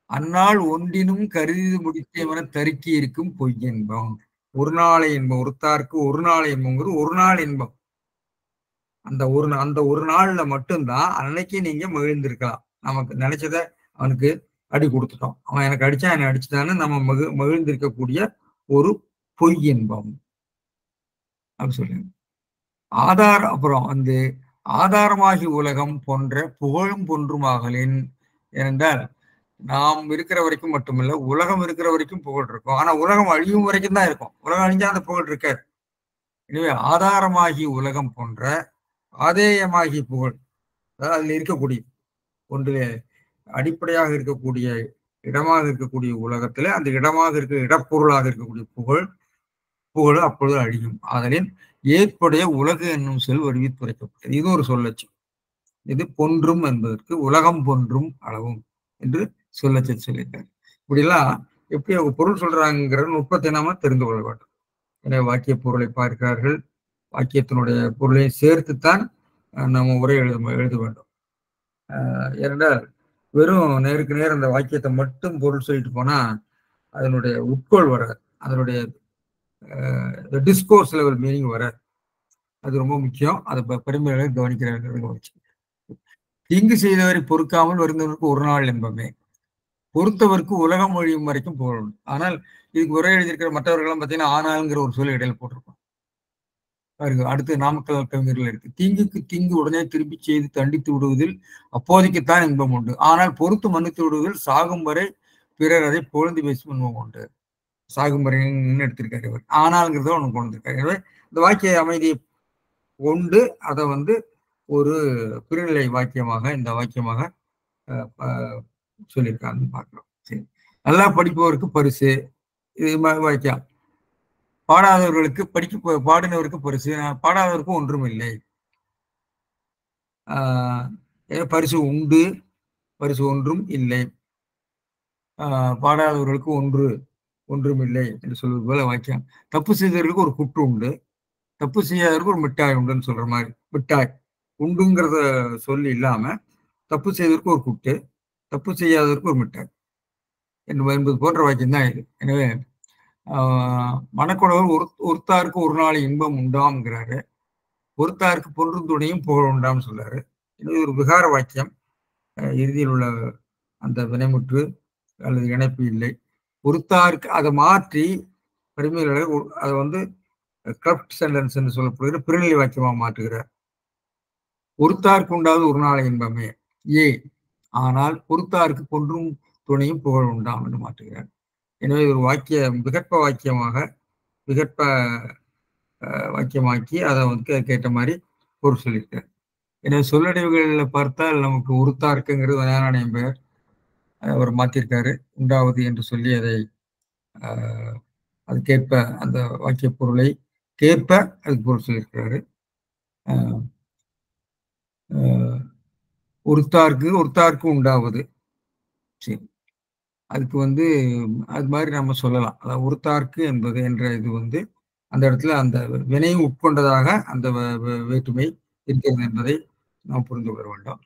[SPEAKER 1] அந்நாள் ஒன்றினும் கருதி முடித்தவன தருக்கி இருக்கும் பொய் இன்பம். ஒரு நாளை இன்பம், ஒருத்தாருக்கு ஒரு நாள் இன்பம்ங்கிறது ஒரு நாள் இன்பம். அந்த ஒரு நாள்ல மட்டும்தான் அன்னைக்கு நீங்க மகிழ்ந்திருக்கலாம். நமக்கு நினைச்சத அவனுக்கு அடி கொடுத்துட்டோம், அவன் எனக்கு அடிச்சா என்னை அடிச்சுட்டான்னு நம்ம மகிழ்ந்திருக்கக்கூடிய ஒரு பொய் இன்பம் அப்படி சொல்லுங்க. அப்புறம் ஆதாரமாகி உலகம் போன்ற புகழும் பொன்றுமாகலின். ஏனென்றால் நாம் இருக்கிற வரைக்கும் மட்டுமில்ல, உலகம் இருக்கிற வரைக்கும் புகழ் இருக்கும். ஆனா உலகம் அழியும் வரைக்கும் தான் இருக்கும். உலகம் அழிஞ்சா அந்த புகழ் இருக்காது. எனவே ஆதாரமாகி உலகம் போன்ற ஆதேயமாகி புகழ், அதாவது அதுல இருக்கக்கூடிய ஒன்றிலே அடிப்படையாக இருக்கக்கூடிய இடமாக இருக்கக்கூடிய உலகத்துல அந்த இடமாக இருக்க இடப்பொருளாக இருக்கக்கூடிய புகழ் அப்பொழுது அழியும். அதனின் ஏற்புடைய உலகு என்னும் சொல் வடிவில் குறைக்கப்பட்டது. இது ஒரு சொல்லச்சு. இது பொன்றும் என்பதற்கு உலகம் பொன்றும் அளவும் என்று சொல்லச்சு சொல்லியிருக்காரு. இப்படிலாம் எப்படி அவங்க பொருள் சொல்றாங்கிற நுட்பத்தை நாம தெரிந்து கொள்ள வேண்டும். எனவே வாக்கிய பொருளை பார்க்கிறார்கள், வாக்கியத்தினுடைய பொருளை சேர்த்துத்தான் நம்ம உரை எழுத வேண்டும். ஏனென்றால் வெறும் நேருக்கு நேர் அந்த வாக்கியத்தை மட்டும் பொருள் சொல்லிட்டு போனா அதனுடைய உட்கோள் வராது, அதனுடைய டிஸ்கோர்ஸ் லெவல் மீனிங் வராது. அது ரொம்ப முக்கியம். அதை பெருமையாக கவனிக்கிறார்கள். தீங்கு செய்தவரை பொறுக்காமல் வருந்தவருக்கு ஒரு நாள் இன்பமே, பொறுத்தவருக்கு உலகம் ஒழியும் வரைக்கும் புகழும். ஆனால் இதுக்கு உரை எழுதியிருக்கிற மற்றவர்கள்லாம் பார்த்தீங்கன்னா ஆனாலுங்கிற ஒரு சொல்ல இடையில போட்டிருப்பாங்க. அடுத்து நாமக்கல் கவிஞர்கள் இருக்கு. தீங்குக்கு தீங்கு உடனே திருப்பி செய்து தண்டித்து விடுவதில் அப்போதைக்குத்தான் இன்பம் உண்டு, ஆனால் பொறுத்து மன்னித்து விடுவதில் சாகும் வரை பிறர் அதை பொழுது பேசும் இன்பம் உண்டு. சாகும் வரைன்னு எடுத்திருக்காரு இவர். ஆனாலுங்கிறத ஒண்ணு கொண்டு வந்திருக்காரு. எனவே இந்த வாக்கிய அமைதியை கொண்டு அதை ஒரு பிரிநிலை வாக்கியமாக இந்த வாக்கியமாக சொல்லியிருக்காங்கன்னு பார்க்கிறோம். சரி, நல்லா படிப்பவருக்கு பரிசு, இது வாக்கியம். பாடாதவர்களுக்கு பாடினவருக்கு பரிசு, பாடாதவருக்கு ஒன்றும் இல்லை. பரிசு உண்டு, பரிசு ஒன்றும் இல்லை. பாடாதவர்களுக்கு ஒன்றும் இல்லை என்று சொல்வது போல வாக்கியம். தப்பு செய்தவர்களுக்கு ஒரு குற்று உண்டு, தப்பு செய்யாதவருக்கு ஒரு மிட்டாய் உண்டுன்னு சொல்ற மாதிரி, மிட்டாய் உண்டுங்கிறத சொல்லி இல்லாம தப்பு செய்ததற்கு ஒரு கூட்டு, தப்பு செய்யாததற்கு ஒரு மிட்டாய் என்பது போன்ற வாக்கியம் தான் இது. எனவே மணக்குடவர் ஒருத்தாருக்கு ஒரு நாள் இன்பம் உண்டாம்ங்கிறாரு, ஒருத்தாருக்கு பொன்றும் துணையும் புகழ் உண்டாம்னு சொல்றாரு. இது ஒரு விகார வாக்கியம். இறுதியில் உள்ள அந்த வினைமுற்று அல்லது இணைப்பு இல்லை. ஒருத்தாருக்கு அதை மாற்றி பரிமையாளர் அதை வந்து கிரப்ட் சென்டென்ஸ் என்று சொல்லப்படுகிற பிறநிலை வாக்கியமாக மாற்றுகிறார். ஒருத்தாருக்கு உண்டாவது ஒரு நாள் இன்பமே ஆனால் பொறுத்தாருக்கு பொன்றும் துணையும் புகழ் உண்டாம் என்று மாற்றுகிறார். எனவே ஒரு விகற்ப வாக்கியமாக்கி அதை வந்து கேட்ட மாதிரி பொருள் சொல்லியிருக்கார். எனவே சொல்லடைவுகளில் பார்த்தால் நமக்கு ஒருத்தாருக்குங்கிறது விநாயகன் பெயர் அவர் மாற்றிருக்காரு, உண்டாவது என்று சொல்லி அதை அதுக்கேற்ப அந்த வாக்கிய பொருளை கேட்ப அதுக்கு பொருள் சொல்லியிருக்கிறாரு. ஒருத்தாருக்கு உண்டாவது, சரி, அதுக்கு வந்து அது மாதிரி நம்ம சொல்லலாம். அதாவது ஒருத்தாருக்கு என்பது என்ற இது வந்து அந்த இடத்துல அந்த வினையும் உட்கொண்டதாக அந்த வேற்றுமை இருக்கிறது என்பதை நாம் புரிந்து கொள்ள வேண்டும்.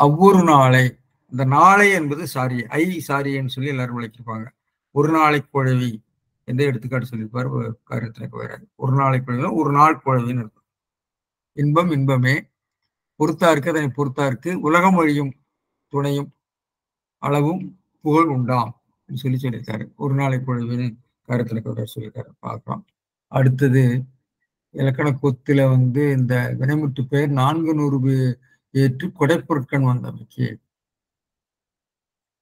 [SPEAKER 1] அவ்வொரு நாளை, அந்த நாளை என்பது சாரியன்னு சொல்லி எல்லாரும் விளக்கிருப்பாங்க. ஒரு நாளை குழவி எந்த எடுத்துக்காட்டு சொல்லியிருப்பார் காரியத்திற்கு வேற. ஒரு நாளை குழவி ஒரு நாள் குழவின்னு இருக்கும். இன்பம் இன்பமே, பொறுத்தாருக்கு அதனை பொறுத்தாருக்கு உலகம் வழியும் துணையும் அளவும் புகழ் உண்டாம் சொல்லி சொல்லியிருக்காரு. ஒரு நாளை குழவின்னு காரியத்திற்கு சொல்லியிருக்காரு. பார்க்கலாம். அடுத்தது இலக்கண கொத்துல வந்து இந்த வினைமுற்று பெயர் 400 ஏற்று கொடைப்பொருட்கண் வந்தமைக்கு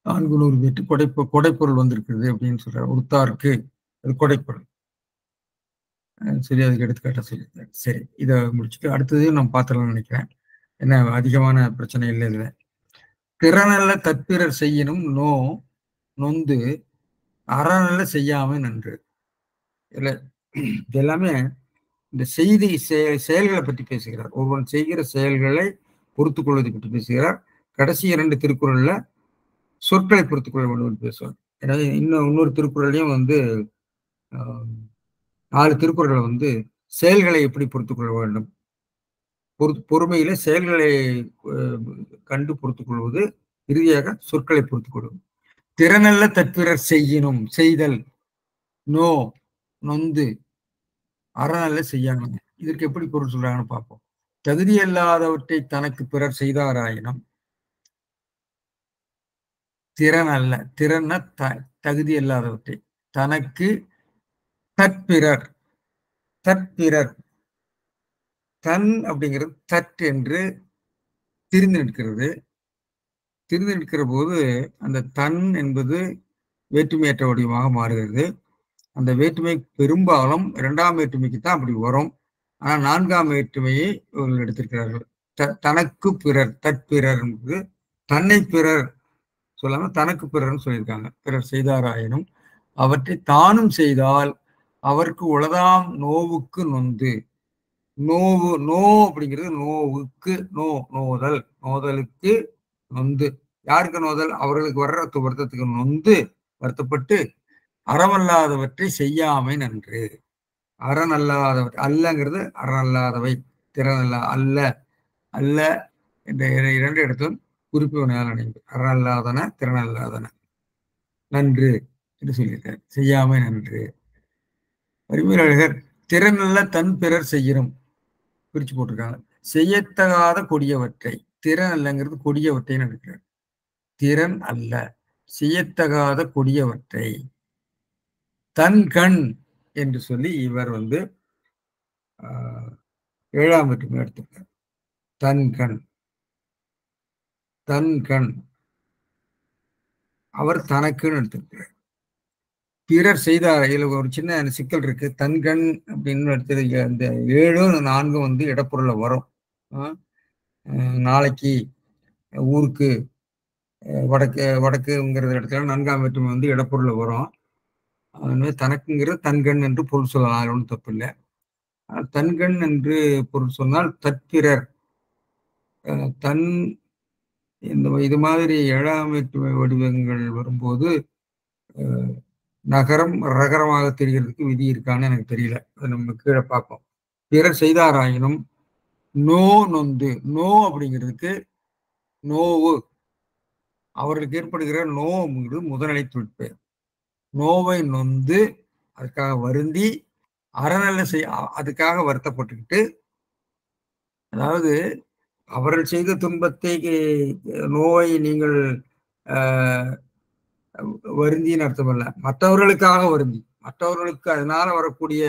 [SPEAKER 1] 400 ஏற்று கொடைப்பொருள் வந்திருக்கிறது அப்படின்னு சொல்றாரு. ஒருத்தாருக்கு அது கொடைப்பொருள். சரி, அதுக்கு எடுத்துக்காட்ட சொல்லியிருக்காரு. சரி, இதை முடிச்சுட்டு அடுத்தது நம்ம பார்த்துடலாம்னு நினைக்கிறேன். என்ன அதிகமான பிரச்சனை இல்லை இதுல. திறனல்ல தற்பிறர் செய்யணும் நொந்து அறநல்ல செய்யாம நன்று. இல்ல, இது எல்லாமே இந்த செயல்களை பற்றி பேசுகிறார். ஒருவன் செய்கிற செயல்களை பொறுத்துக் கொள்வதை பற்றி பேசுகிறார். கடைசி 2 திருக்குறள்ல சொற்களை பொறுத்துக் கொள்ள வேண்டும் என்று பேசுவார். எனவே இன்னொரு திருக்குறளையும் வந்து 4 திருக்குறள்களை வந்து செயல்களை எப்படி பொறுத்துக் கொள்ள வேண்டும், பொறுமையில செயல்களை கண்டு பொறுத்துக் கொள்வது, இறுதியாக சொற்களை பொறுத்துக் கொள்வது. திறனல்ல தற்பிறர் செய்யணும், செய்தல், நொந்து அறநல்ல செய்யாமல். இதற்கு எப்படி பொருள் சொல்றாங்கன்னு பார்ப்போம். தகுதியல்லாதவற்றை தனக்கு பிறர் செய்தாராயினும், திறன தகுதி அல்லாதவற்றை தனக்கு தற்பிறர் தன் அப்படிங்கிறது தட் என்று திரிந்து நிற்கிற போது அந்த தன் என்பது வேற்றுமையற்ற வடிவமாக மாறுகிறது. அந்த வேற்றுமை பெரும்பாலும் 2ஆம் வேற்றுமைக்கு தான் அப்படி வரும். ஆனால் 4ஆம் வேற்றுமையை இவர்கள் எடுத்திருக்கிறார்கள். தனக்கு பிறர், தற்பிறர் என்பது தன்னை பிறர் சொல்லாம தனக்கு பிறர்னு சொல்லியிருக்காங்க. பிறர் செய்தாராயினும் அவற்றை தானும் செய்தால் அவருக்கு உளதாம் நோவுக்கு நொந்து. நோ அப்படிங்கிறது நோவுக்கு நோதலுக்கு நொந்து. யாருக்கு நோதல்? அவர்களுக்கு வர்ற வருத்தத்துக்கு நொந்து வருத்தப்பட்டு அறமல்லாதவற்றை செய்யாமை நன்று. அறநல்லாதவற்றை, அல்லங்கிறது அறநல்லாதவை, அல்ல என்ற 2 இடத்திலும் குறிப்பு வினையால் அடைந்து அறநல்லாதன திறனல்லாதன நன்று என்று சொல்லியிருக்கார். செய்யாமை நன்று. பரிமையாளர் திறனல்ல தன் பிறர் செய்யணும் பிரிச்சு போட்டிருக்காங்க. செய்யத்தகாத கொடியவற்றை, திறன் அல்லங்கிறது கொடியவற்றை நடக்கிறார். திறன் அல்ல, செய்யத்தகாத கொடியவற்றை தன் கண் என்று சொல்லி இவர் வந்து 7ஆம் வேற்றுமை எடுத்திருக்கார். தன் கண் அவர் தனக்குன்னு எடுத்திருக்கிறார். பிறர் செய்தார். இதுல ஒரு சின்ன சிக்கல் இருக்கு. தன்கண் அப்படின்னு எடுத்தது இந்த 7 4 வந்து இடப்பொருள்ல வரும். நாளைக்கு ஊருக்கு வடக்குங்கிறது இடத்துல 4ஆம் வேற்றுமை வந்து இடப்பொருள்ல வரும். அதனால தனக்குங்கிறது தன்கண் என்று பொருள் சொல்லலாம், அது ஒன்றும் தப்பு இல்லை. தன்கண் என்று பொருள் சொன்னால் தற்பிறர் தன் இது மாதிரி 7ஆம் வேற்றுமை வடிவங்கள் வரும்போது நகரம் ரகரமாக தெரிகிறதுக்கு விதி இருக்கான்னு எனக்கு தெரியல. அதை நம்ம கீழே பார்ப்போம். பிறர் செய்தாராயினும் நோ நொந்து, நோ அப்படிங்கிறதுக்கு நோவு, அவர்களுக்கு ஏற்படுகிற நோவுங்கிறது முதல்நிலை தொழிற்பெயர். நோவை நொந்து அதுக்காக வருந்தி அறநல்ல அதுக்காக வருத்தப்பட்டுக்கிட்டு, அதாவது அவர்கள் செய்த துன்பத்தை நோயை நீங்கள் வருந்தின்னு அர்த்தம் அல்ல, மற்றவர்களுக்காக வருந்தி, மற்றவர்களுக்கு அதனால வரக்கூடிய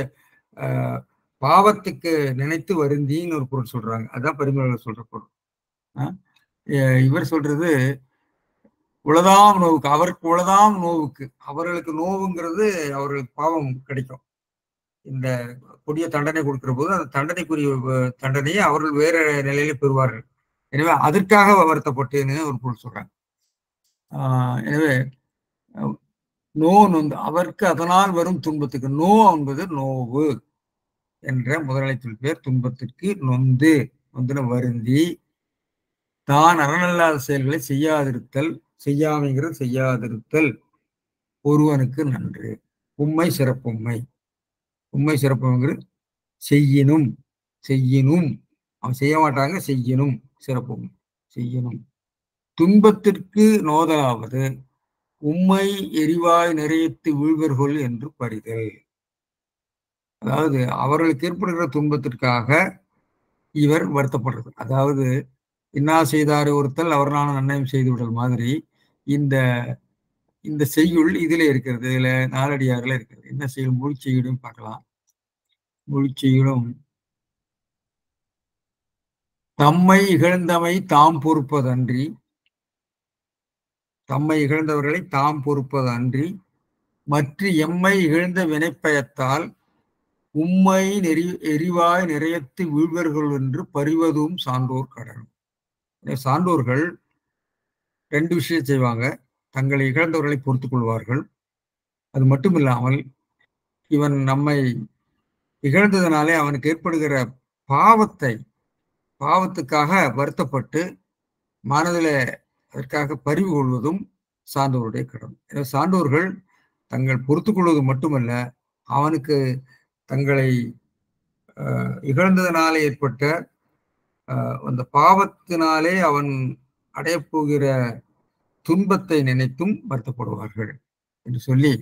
[SPEAKER 1] பாவத்துக்கு நினைத்து வருந்தின்னு ஒரு பொருள் சொல்றாங்க. அதுதான் பெருமையாளர் சொல்ற பொருள். இவர் சொல்றது உளதாம் நோவுக்கு, அவருக்கு உளதாம் நோவுக்கு, அவர்களுக்கு நோவுங்கிறது அவர்களுக்கு பாவம் கிடைக்கும். இந்த கொடிய தண்டனை கொடுக்கிற போது அந்த தண்டனைக்குரிய தண்டனையை அவர்கள் வேற நிலையில பெறுவார்கள். எனவே அதற்காக வருத்தப்பட்டுன்னு ஒரு பொருள் சொல்றாங்க. எனவே நோ நொந்து, அவருக்கு அதனால் வரும் துன்பத்துக்கு, நோ என்பது நோவு என்ற முதல்நிலை தொழிற்பெயர். துன்பத்திற்கு நொந்து, நொந்துன வருந்தி, தான் அறநல்லாத செயல்களை செய்யாதிருத்தல், செய்யாமைங்கிறது செய்யாதிருத்தல் ஒருவனுக்கு நன்று. உண்மை சிறப்புண்மை, உண்மை சிறப்புங்கிறது செய்யினும், செய்யினும், அவன் செய்ய மாட்டாங்க, செய்யணும், சிறப்பும் செய்யணும். துன்பத்திற்கு நோதலாவது உம்மை எரிவாய் நிறையத்து வீழ்வர்கள் என்று பறிதல். அதாவது அவர்களுக்கு ஏற்படுகிற துன்பத்திற்காக இவர் வருத்தப்படுறது. அதாவது இன்னா செய்தாரு ஒருத்தல் அவரான நன்னயம் செய்து விடல் மாதிரி இந்த இந்த செய்யுள் இதுல இருக்கிறது. இதுல நாலடியாறுல இருக்கிறது. என்ன செய்யும்? மொழி செய்யுளும் பார்க்கலாம். மொழி செய்யுளும் தம்மை இகழ்ந்தமை தாம் பொறுப்பதன்றி, தம்மை இகழ்ந்தவர்களை தாம் பொறுப்பதன்றி மற்ற எம்மை இகழ்ந்த வினைப்பயத்தால் உம்மை எரிவாய் நிறையத்து வீழ்வர்கள் என்று பறிவதும் சான்றோர் கடன். சான்றோர்கள் ரெண்டு விஷயம் செய்வாங்க. தங்களை இகழ்ந்தவர்களை பொறுத்துக் கொள்வார்கள். அது மட்டும் இல்லாமல் இவன் நம்மை இகழ்ந்ததனாலே அவனுக்கு ஏற்படுகிற பாவத்துக்காக வருத்தப்பட்டு மனதில் அதற்காக பறிவு கொள்வதும் சான்றோருடைய கடமை. சான்றோர்கள் தங்கள் பொறுத்துக் கொள்வது மட்டுமல்ல, அவனுக்கு தங்களை இகழ்ந்ததனாலே ஏற்பட்ட அந்த பாவத்தினாலே அவன் அடையப்போகிற துன்பத்தை நினைத்தும் வருத்தப்படுவார்கள் என்று சொல்லி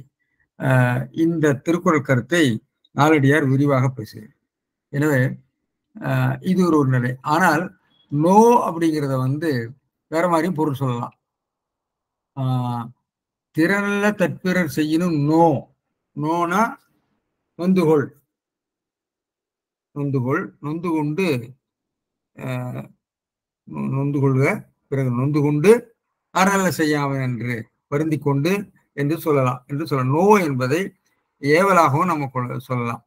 [SPEAKER 1] இந்த திருக்குறள் கருத்தை நாலடியார் விரிவாக பேசுகிறார். எனவே இது ஒரு நிலை. ஆனால் நோ அப்படிங்கிறத வேற மாதிரியும் பொருள் சொல்லலாம். திறனல்ல தற்பிறர் செய்யணும் நோ, நோனா நொந்துகொள், நொந்துகொள், நொந்து கொண்டு நொந்து கொள்க, பிறகு நொந்து கொண்டு அறநல்ல செய்யாமல் என்று வருந்தி கொண்டு என்று சொல்லலாம். என்று சொல்ல நோ என்பதை ஏவலாகவும் நம்ம சொல்லலாம்.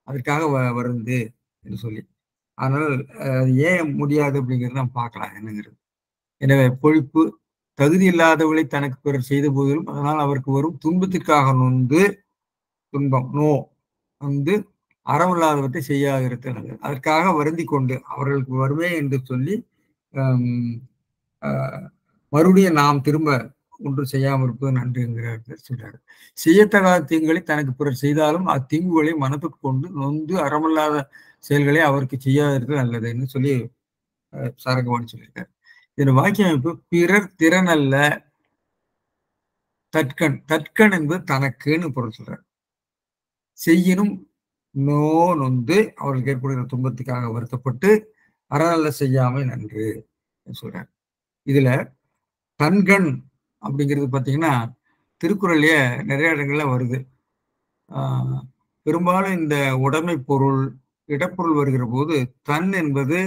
[SPEAKER 1] அதற்காக வருந்து என்று சொல்லி. ஆனால் ஏன் முடியாது அப்படிங்கிறது நம்ம பார்க்கலாம் என்னங்கிறது. எனவே பொழிப்பு தகுதி இல்லாதவர்களை தனக்கு பிறர் செய்த போதிலும் அதனால் அவருக்கு வரும் துன்பத்திற்காக நொந்து, துன்பம் நோ அறமில்லாதவற்றை செய்யாதிருத்தல், அதற்காக வருந்தி கொண்டு அவர்களுக்கு வருமே என்று சொல்லி மறுபடியும் நாம் திரும்ப ஒன்று செய்யாமல் இருப்பது நன்று என்கிறார் சொல்றாரு. செய்யத்தகாத தீங்குகளை தனக்கு பிறர் செய்தாலும் அத்தீங்குகளை மனத்துக்கு கொண்டு நொந்து அறமில்லாத செயல்களை அவருக்கு செய்யாதிருத்தல் நல்லதுன்னு சொல்லி சாரங்கவாணி சொல்லியிருக்காரு. இதன் வாக்கிய அமைப்பு பிறர் திறனல்ல தற்கண், தற்கண் என்பது தனக்குன்னு பொருள் சொல்றார். செய்யினும் நோ நொந்து அவர்களுக்கு ஏற்படுகிற துன்பத்துக்காக வருத்தப்பட்டு அறநல்ல செய்யாமை நன்று சொல்றார். இதுல தன்கண் அப்படிங்கிறது பார்த்தீங்கன்னா திருக்குறள்லயே நிறைய இடங்கள்ல வருது. பெரும்பாலும் இந்த உடைமை பொருள் இடப்பொருள் வருகிற போது தன் என்பது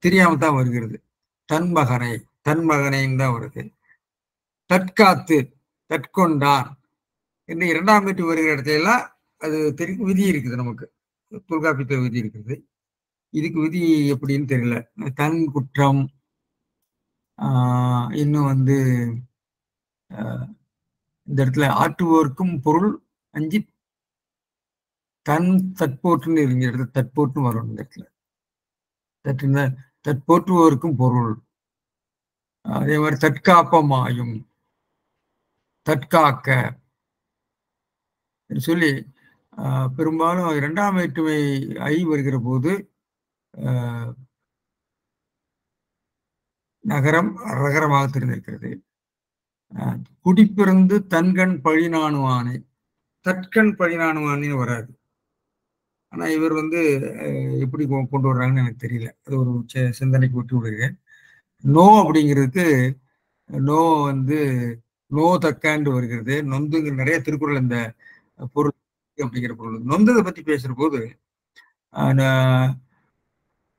[SPEAKER 1] தெரியாமத்தான் வருகிறது. தன் மகனைன்னு தான் வருது. தற்காத்து, தற்கொண்டான் என்று இரண்டாம் வீட்டு வருகிற இடத்துல எல்லாம் அது தெரியும். விதி இருக்குது, நமக்கு தொல்காப்பியத்தில் விதி இருக்குது. இதுக்கு விதி எப்படின்னு தெரியல. தன் குற்றம், இன்னும் இந்த இடத்துல ஆற்றுவோருக்கும் பொருள் அஞ்சி தன் தற்போற்றுன்னு இருந்த இடத்துல தற்போற்றுன்னு வரும். இந்த இடத்துல தற்போற்றுவோருக்கும் பொருள். அதே மாதிரி தற்காப்பமாயும், தற்காக்க சொல்லி பெரும்பாலும் 2ஆம் வேற்றுமை ஐ வருகிற போது நகரம் ரகரமாக தெரிந்திருக்கிறது. குடிப்பிறந்து தன்கண் பழி நாணுவானே, தற்கண் பழி நாணுவானே வராது. ஆனா இவர் எப்படி கொண்டு வர்றாங்கன்னு எனக்கு தெரியல. அது ஒரு சிந்தனைக்கு விட்டு விடுகிறேன். நோ அப்படிங்கிறதுக்கு நோ நோ தக்காண்டு வருகிறது. நொந்துங்கிற நிறைய திருக்குறள் இந்த பொருள் அப்படிங்கிற பொருள். நொந்ததை பத்தி பேசுற போது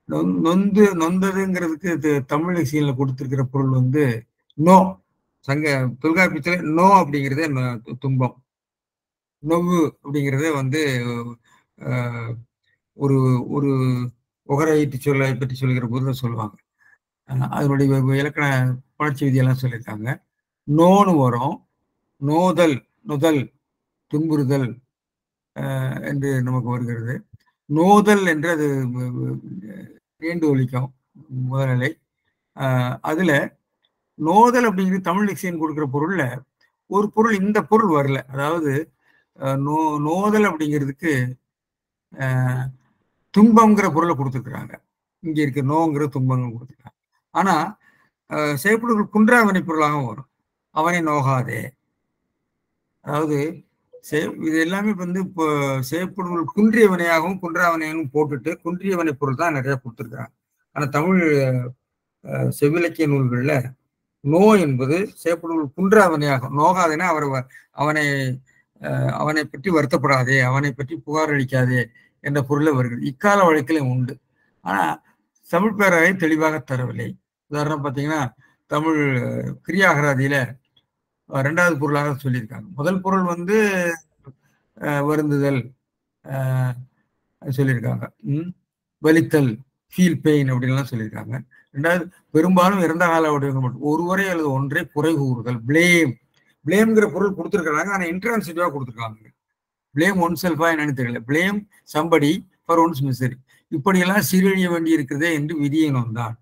[SPEAKER 1] நொந்ததுங்கிறதுக்கு தமிழ் இசையில கொடுத்திருக்கிற பொருள் நோ. சங்க தொல்காப்பியத்துல நோ அப்படிங்கிறதே துன்பம். நொவ்வு அப்படிங்கிறதே ஒரு ஒரு உகரையிட்டு சொல்லை பற்றி சொல்கிற போது சொல்லுவாங்க. அதனுடைய இலக்கண புணர்ச்சி விதியெல்லாம் சொல்லியிருக்காங்க. நோன்னு வரும். நோதல், நுதல், துன்புறுதல் என்று நமக்கு வருகிறது. நோதல் என்று அது நீண்டு ஒலிக்கும் முதல்நிலை. அதுல நோதல் அப்படிங்கிறது தமிழ் டிக்ஷன் கொடுக்குற பொருள்ல ஒரு பொருள் இந்த பொருள் வரல. அதாவது நோதல் அப்படிங்கிறதுக்கு துன்பம்ங்கிற பொருளை கொடுத்துருக்குறாங்க. இங்க இருக்க நோங்கிற துன்பங்கள் கொடுத்துருக்காங்க. ஆனா செயற்படுகள் குன்றாவனை பொருளாகவும் வரும். அவனை நோகாதே. அதாவது இது எல்லாமே இப்போ செயற்படுகள் குன்றியவனையாகவும் குன்றாவனையாகவும் போட்டுட்டு குன்றியவனை பொருள் தான் நிறைய கொடுத்துருக்காங்க. ஆனா தமிழ் செவ்விலக்கிய நூல்கள்ல நோ என்பது செயற்படுகள் குன்றாவனையாகும். நோகாதேன்னா அவனை அவனை பற்றி வருத்தப்படாதே, அவனை பற்றி புகார் அளிக்காதே என்ற பொருளை வருகிறது. இக்கால வழக்கிலும் உண்டு. ஆனா தமிழ் பேரவை தெளிவாக தரவில்லை. உதாரணம் பார்த்தீங்கன்னா தமிழ் கிரியாகராதியில 2வது பொருளாக சொல்லியிருக்காங்க. முதல் பொருள் வருந்துதல் சொல்லியிருக்காங்க. வலித்தல், ஃபீல் பெயின் அப்படின்லாம் சொல்லியிருக்காங்க. 2வது பெரும்பாலும் இறந்த கால வடிவங்கள் மட்டும் ஒருவரை அல்லது ஒன்றை குறை கூறுதல், பிளேம். பிளேம்ங்கிற பொருள் கொடுத்துருக்காங்க. ஆனா இன்ட்ரான்சிட்டிவா கொடுத்துருக்காங்க. பிளேம் ஒன் செல்ஃபா என்னன்னு தெரியல. Blame somebody for once misery. இப்படியெல்லாம் சீரழிய வேண்டி இருக்கிறதே என்று விதியை நோந்தான்.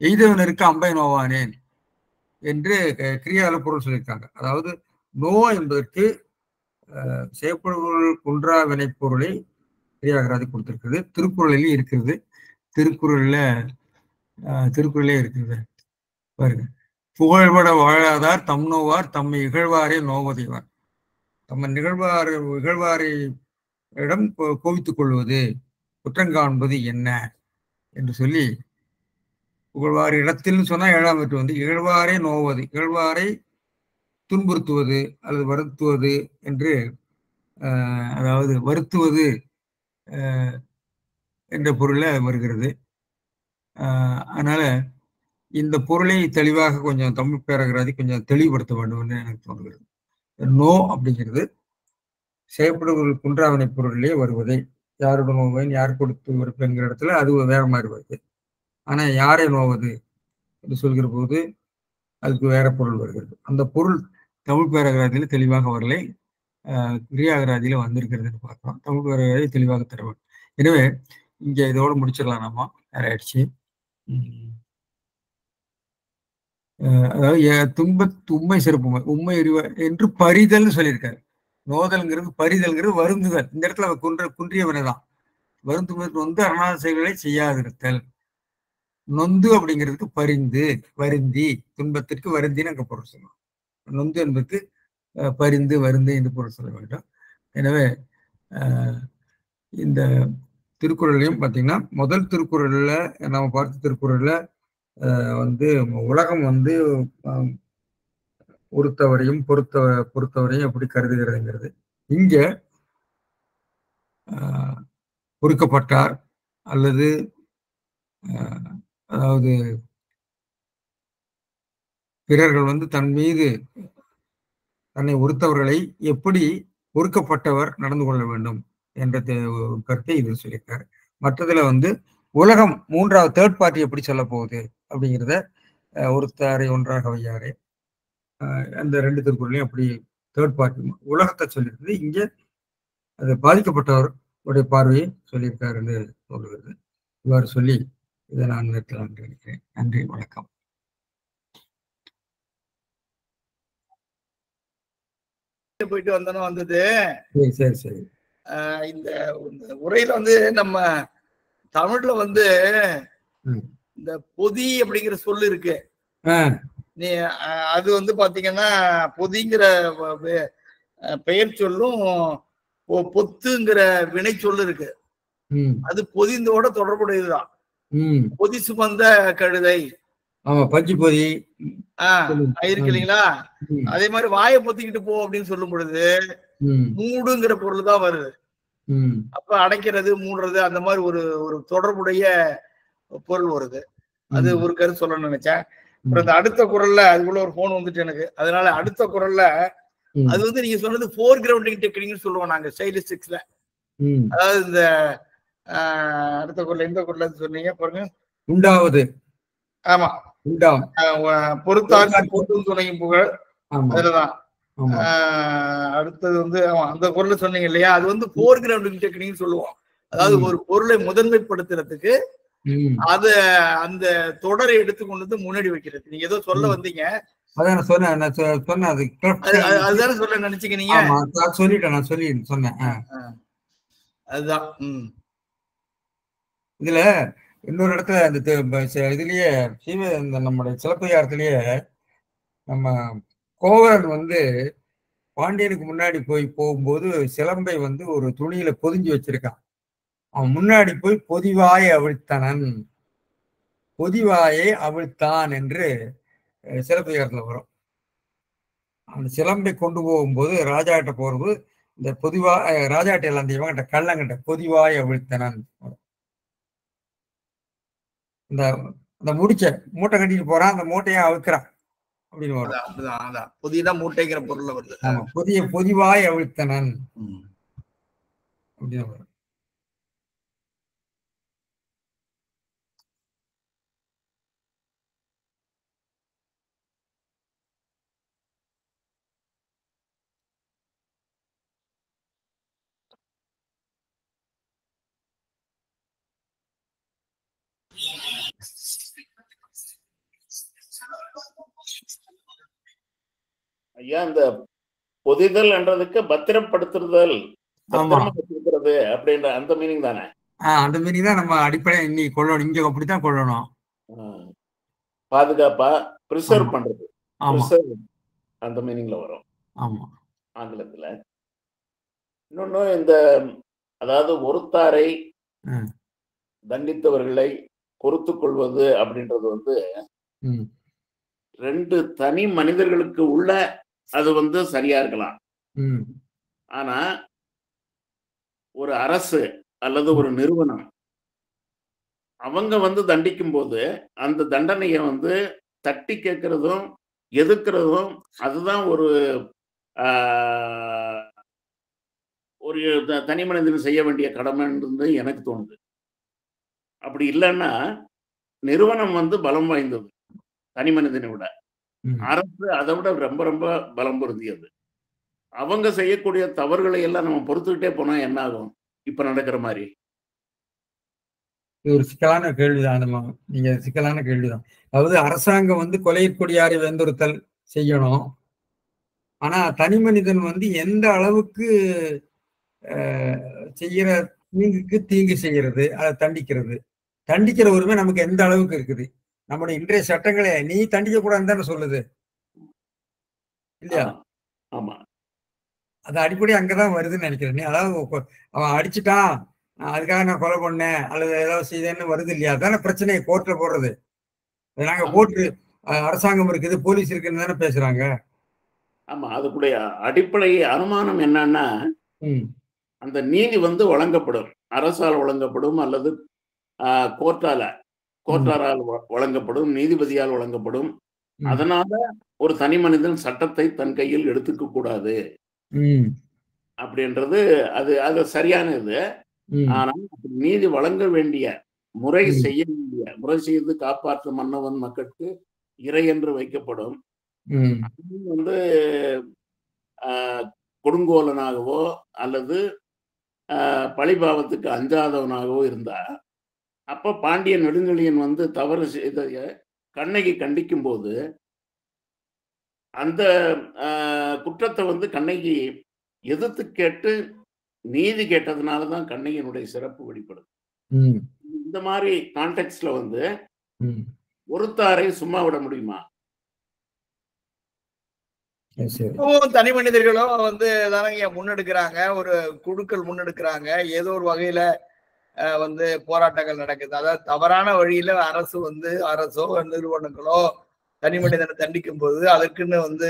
[SPEAKER 1] எய்தவனருக்கு அம்பை நோவானேன் என்று கிரியால பொருள் சொல்லியிருக்காங்க. அதாவது நோ என்பதற்கு செயற்பொருள் குன்றா வினை பொருளை கிரியாகராதி கொடுத்திருக்கிறது. திருக்குறளில் இருக்கிறது. திருக்குறளே இருக்கிறது பாருங்க. புகழ்பட வாழாதார் தம் நோவார் தம்மை இகழ்வாரே நோவதைவார். தம்ம இகழ்வாரை இடம் கோவித்துக் கொள்வது, குற்றங்காண்பது என்ன என்று சொல்லி புகழ்வார் இடத்தில் சொன்னா 7ஆம் வேற்று இகழ்வாரே நோவது, இகழ்வாரை துன்புறுத்துவது அல்லது வருத்துவது என்று அதாவது வருத்துவது என்ற பொருள வருகிறது. அதனால இந்த பொருளை தெளிவாக கொஞ்சம் தமிழ் பேரகராதி கொஞ்சம் தெளிவுபடுத்த வேண்டும்னு எனக்கு தோன்றுகிறது. நோ அப்படிங்கிறது செயற்படுவர்கள் குன்றாவனை பொருளிலே வருவதை யாருடன் நோவேன், யார் கொடுத்து இருப்பேன் என்கிற இடத்துல அது வேற மாதிரி வருது. ஆனா யாரை நோவது என்று சொல்கிற போது அதுக்கு வேற பொருள் வருகிறது. அந்த பொருள் தமிழ் பேரகராதியில தெளிவாக வரலை, கிரியாகராதியில வந்திருக்கிறதுன்னு பார்க்கிறோம். தமிழ் பேரகராதி தெளிவாக தர வேண்டும். எனவே இங்க இதோட முடிச்சிடலாம். நம்ம நேரம் ஆயிடுச்சு. அதாவது துன்பத்து உண்மை சிறப்பு உண்மை என்று பரிதல்னு சொல்லியிருக்காரு. நோதல்ங்கிறது பரிதல்ங்கிறது வருந்துதல். இந்த இடத்துல குன்றியவனை தான் வருந்துவது அரணாத செயல்களை செய்யாதிருத்தல். நொந்து அப்படிங்கிறதுக்கு பரிந்து, வருந்தி, துன்பத்திற்கு வருந்தின்னு அங்க பொருள் சொல்லணும். நொந்து என்பதற்கு பரிந்து, வருந்து என்று பொருள் சொல்ல வேண்டும். எனவே இந்த திருக்குறளையும் பார்த்தீங்கன்னா முதல் திருக்குறள்ல நம்ம பார்த்த திருக்குறள்ல உலகம் பொறுத்தவரையும் பொறுத்தவரையும் எப்படி கருதுகிறதுங்கிறது. இங்க பொறுக்கப்பட்டார் அல்லது அதாவது பிறர்கள் தன் மீது தன்னை ஒருத்தவர்களை எப்படி ஒடுக்கப்பட்டவர் நடந்து கொள்ள வேண்டும் என்ற கருத்தை இது சொல்லியிருக்காரு. மற்றதுல உலகம் 3வது தேர்ட் பார்ட்டி எப்படி சொல்ல போகுது அப்படிங்கிறத ஒருத்தாரை ஒன்றாக வையாரே அந்த 2 திருக்குறளையும் அப்படி தேர்ட் பார்ட்டி உலகத்தை சொல்லியிருக்குது. இங்க அது பாதிக்கப்பட்டவருடைய பார்வையை சொல்லியிருக்காருன்னு சொல்லுகிறது. இவ்வாறு சொல்லி இதை நான் நிறுத்தலாம் என்று நினைக்கிறேன். நன்றி, வணக்கம்.
[SPEAKER 3] போயிட்டு வந்தோம் வந்தது.
[SPEAKER 1] சரி சரி.
[SPEAKER 3] இந்த உரையில வந்து நம்ம தமிழ்ல வந்து இந்த பொதி அப்படிங்கிற சொல்லு இருக்கு. நீ அது வந்து பாத்தீங்கன்னா பொதிங்கிற பெயர் சொல்லும் பொத்துங்கிற வினை சொல்லு இருக்கு. அது பொதிந்தோட தொடர்புடையதுதான். பொதி சுமந்த கழுதை,
[SPEAKER 1] பஞ்சு பொதி
[SPEAKER 3] இருக்கு இல்லைங்களா? அதே மாதிரி வாயை பொத்திக்கிட்டு போ அப்படின்னு சொல்லும் பொழுது மூடுங்கிற பொருள் தான் வருது. அப்ப அடைக்கிறது, மூடுறது, அந்த மாதிரி ஒரு ஒரு தொடர்புடைய பொருள் வருது. அது ஒரு கருத்து சொல்லணும்னு நினைச்சேன். அப்புறம் இந்த அடுத்த குரல்ல அதுக்குள்ள ஒரு போன் வந்துட்டு எனக்கு. அதனால அடுத்த குரல்ல அது வந்து நீங்க சொன்னது ஃபோர் கிரவுண்டிங் டெக்னிக்னு சொல்லுவோம் நாங்க ஸ்டைலிஸ்டிக்ஸ்ல. அதாவது இந்த அடுத்த குரல் எந்த குரல்ல சொன்னீங்க பாருங்க.
[SPEAKER 1] உண்டாவது.
[SPEAKER 3] ஆமா,
[SPEAKER 1] உண்டாம்.
[SPEAKER 3] பொறுத்தாருக்கு பொருத்தும் துணையும் புகழ். அதுலதான் அடுத்தது வந்து அந்த குரல் சொன்னீங்க இல்லையா? அது வந்து ஃபோர் கிரவுண்டிங் டெக்னிக்னு சொல்லுவோம். அதாவது ஒரு பொருளை முதன்மைப்படுத்துறதுக்கு அத அந்த தொடரை எடுத்துக்கொண்டு வந்து முன்னாடி வைக்கிறது. நீங்க ஏதோ சொல்ல வந்தீங்க.
[SPEAKER 1] அதான் சொன்னேன்.
[SPEAKER 3] அதுதானே சொல்ல நினைச்சீங்க நீங்க?
[SPEAKER 1] சொல்லிட்டேன், நான் சொன்னேன்.
[SPEAKER 3] அதுதான்.
[SPEAKER 1] இதுல இன்னொரு இடத்துல அந்த இதுலயே இந்த நம்முடைய சிலப்பதிகாரத்திலேயே நம்ம கோவலன் வந்து பாண்டியனுக்கு முன்னாடி போகும்போது சிலம்பை வந்து ஒரு துணியில பொதிஞ்சு வச்சிருக்கான். அவன் முன்னாடி போய் பொதிவாயை அவிழ்த்தனன், பொதிவாயை அவிழ்த்தான் என்று சிலப்பதிகாரத்துல வரும். அந்த சிலம்பை கொண்டு போகும்போது ராஜாட்ட போறது இந்த ராஜாட்ட எல்லாம் அந்த இவங்கிட்ட கள்ளங்கிட்ட பொதிவாய் அவிழ்த்தனன். இந்த முடிச்ச மூட்டை கட்டிட்டு போறான், அந்த மூட்டையை அவிழ்க்கிறான் அப்படின்னு வரும்.
[SPEAKER 3] பொதிதான் மூட்டைங்கிற பொருள் வருது.
[SPEAKER 1] ஆமா, பொதிவாய் அவிழ்த்தனன் அப்படின்னு வரும்.
[SPEAKER 4] ஐயா, இந்த பொதிதல் என்றதுக்கு பத்திரப்படுத்துதல் அப்படின்ற அந்த மீனிங் தானே?
[SPEAKER 1] அந்த மீனிங் தான் நம்ம அடிப்படை இன்னைக்கு கொள்ளணும். இங்க அப்படித்தான் கொள்ளணும்.
[SPEAKER 4] பாதுகாப்பா பிரிசர்வ் பண்றது, அந்த மீனிங்ல வரும்.
[SPEAKER 1] ஆமா,
[SPEAKER 4] ஆங்கிலத்துல. இன்னொன்னு இந்த அதாவது ஒருத்தாரை தண்டித்தவர்களை பொறுத்துக் கொள்வது அப்படின்றது வந்து ரெண்டு தனி மனிதர்களுக்கு உள்ள அது வந்து சரியா இருக்கலாம். ஆனா ஒரு அரசு அல்லது ஒரு நிறுவனம் அவங்க வந்து தண்டிக்கும் போது அந்த தண்டனையை வந்து தட்டி கேட்கறதும் எதிர்க்கிறதும் அதுதான் ஒரு ஒரு தனி மனிதன் செய்ய வேண்டிய கடமைன்றது எனக்கு தோணுது. அப்படி இல்லைன்னா நிறுவனம் வந்து பலம் வாய்ந்தது தனி மனிதனை விட, அரசு அதை விட ரொம்ப ரொம்ப பலம் பொருந்தியது. அவங்க செய்யக்கூடிய தவறுகளை எல்லாம் நம்ம பொறுத்துக்கிட்டே போனா என்ன ஆகும்? இப்ப நடக்கிற மாதிரி.
[SPEAKER 1] ஒரு சிக்கலான கேள்விதான். நீங்க சிக்கலான கேள்விதான். அதாவது அரசாங்கம் வந்து கொலையற்கொடியாரை வெந்துறுத்தல் செய்யணும். ஆனா தனி மனிதன் வந்து எந்த அளவுக்கு செய்யற தீங்குக்கு தீங்கு செய்யறது, அதை தண்டிக்கிற உரிமை நமக்கு எந்த அளவுக்கு இருக்குது? நம்முடைய இன்றைய சட்டங்களே நீ தண்டிக்க கூடாதுன்னு தானே சொல்லுது இல்லையா?
[SPEAKER 4] ஆமா,
[SPEAKER 1] அது அடிப்படை அங்கதான் வருதுன்னு நினைக்கிறேன். அதாவது அவன் அடிச்சுட்டான், அதுக்காக நான் கொலை பண்ணேன் அல்லது ஏதாவது செய்தேன்னு வருது இல்லையா? அதான பிரச்சனையை கோர்ட்ல போடுறது. நாங்க கோர்ட்டு அரசாங்கம் இருக்குது, போலீஸ் இருக்குன்னு தானே பேசுறாங்க.
[SPEAKER 4] ஆமா, அதுக்குடைய அடிப்படை அனுமானம் என்னன்னா அந்த நீதி வந்து வழங்கப்படும், அரசால் வழங்கப்படும் அல்லது கோர்ட்டாரால் வழங்கப்படும், நீதிபதியால் வழங்கப்படும். அதனால ஒரு தனி மனிதன் சட்டத்தை தன் கையில் எடுத்துக்க கூடாது அப்படின்றது அது அது சரியானது. ஆனால் நீதி வழங்க வேண்டிய முறை செய்ய வேண்டிய முறை செய்து காப்பாற்ற மன்னவன் மக்களுக்கு இறை என்று வைக்கப்படும். வந்து கொடுங்கோலனாகவோ அல்லது பழிபாவத்துக்கு அஞ்சாதவனாகவோ இருந்தா, அப்ப பாண்டியன் நெடுங்கலியன் வந்து தவறு செய்த கண்ணகி கண்டிக்கும் போது அந்த குற்றத்தை வந்து கண்ணகி எதிர்த்து கேட்டு நீதி கேட்டதுனாலதான் கண்ணகியினுடைய சிறப்பு வெளிப்படுது. இந்த மாதிரி கான்டெக்ட்ல வந்து ஒருத்தாரை சும்மா விட முடியுமா?
[SPEAKER 3] தனி மனிதர்களும் வந்து தானே முன்னெடுக்கிறாங்க, ஒரு குழுக்கள் முன்னெடுக்கிறாங்க, ஏதோ ஒரு வகையில வந்து போராட்டங்கள் நடக்குது. அதாவது தவறான வழியில அரசோ நிறுவனங்களோ தனி மனிதனை தண்டிக்கும் போது அதற்குன்னு வந்து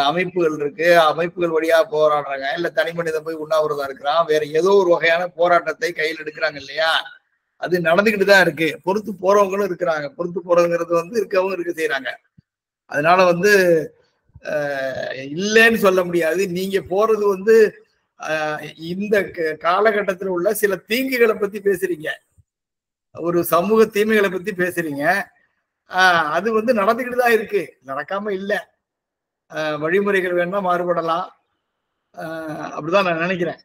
[SPEAKER 3] அமைப்புகள் இருக்கு, அமைப்புகள் வழியா போராடுறாங்க. இல்ல தனி மனிதன் போய் உண்ணாவிரதம் இருக்கிறான், வேற ஏதோ ஒரு வகையான போராட்டத்தை கையில் எடுக்கிறாங்க இல்லையா? அது நடந்துகிட்டு தான் இருக்கு. பொறுத்து போறவங்களும் இருக்கிறாங்க. பொறுத்து போறதுங்கிறது வந்து இருக்கவும் செய்யறாங்க. அதனால வந்து இல்லைன்னு சொல்ல முடியாது. நீங்க போறது வந்து இந்த காலகட்டத்தில் உள்ள சில தீங்குகளை பத்தி பேசுறீங்க, ஒரு சமூக தீமைகளை பத்தி பேசுறீங்க. அது வந்து நடந்துகிட்டு தான் இருக்கு, நடக்காம இல்ல. வழிமுறைகள் வேணா மாறுபடலாம், அப்படிதான் நான் நினைக்கிறேன்.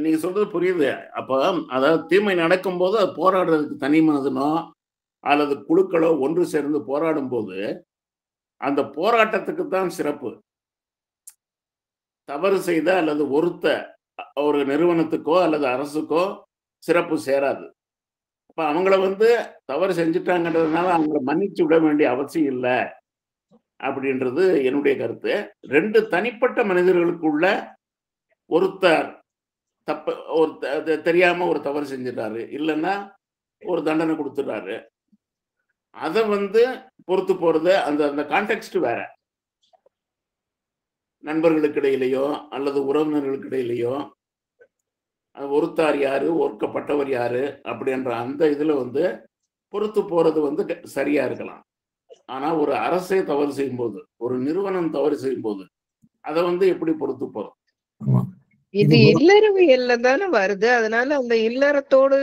[SPEAKER 4] நீங்க சொல்றது புரியுது. அப்ப அதாவது தீமை நடக்கும் போது அது போராடுறதுக்கு தனி மனிதனோ அல்லது குழுக்களோ ஒன்று சேர்ந்து போராடும் போது அந்த போராட்டத்துக்கு தான் சிறப்பு. தவறு செய்த அல்லது ஒருத்த ஒரு நிறுவனத்துக்கோ அல்லது அரசுக்கோ சிறப்பு சேராது. அப்ப அவங்கள வந்து தவறு செஞ்சுட்டாங்கன்றதுனால அவங்கள மன்னிச்சு விட வேண்டிய அவசியம் இல்லை அப்படின்றது என்னுடைய கருத்து. ரெண்டு தனிப்பட்ட மனிதர்களுக்குள்ள ஒருத்தர் தெரியாம ஒரு தவறு செஞ்சிட்டாரு, இல்லைன்னா ஒரு தண்டனை கொடுத்துட்டாரு, அதை வந்து பொறுத்து போறது அந்த கான்டெக்ஸ்ட் வேற. நண்பர்களுக்கு இடையிலையோ அல்லது உறவினர்களுக்கு இடையிலையோ ஒருத்தார் யாரு, ஒர்க்கப்பட்டவர் யாரு அப்படின்ற அந்த இதுல வந்து பொறுத்து போறது வந்து சரியா இருக்கலாம். ஆனா ஒரு அரசே தவறு செய்யும் போது, ஒரு நிறுவனம் தவறு செய்யும் போது அதை வந்து எப்படி பொறுத்து போறோம்?
[SPEAKER 5] இது இல்லறவியல்ல தானே வருது. அதனால அந்த இல்லறத்தோடு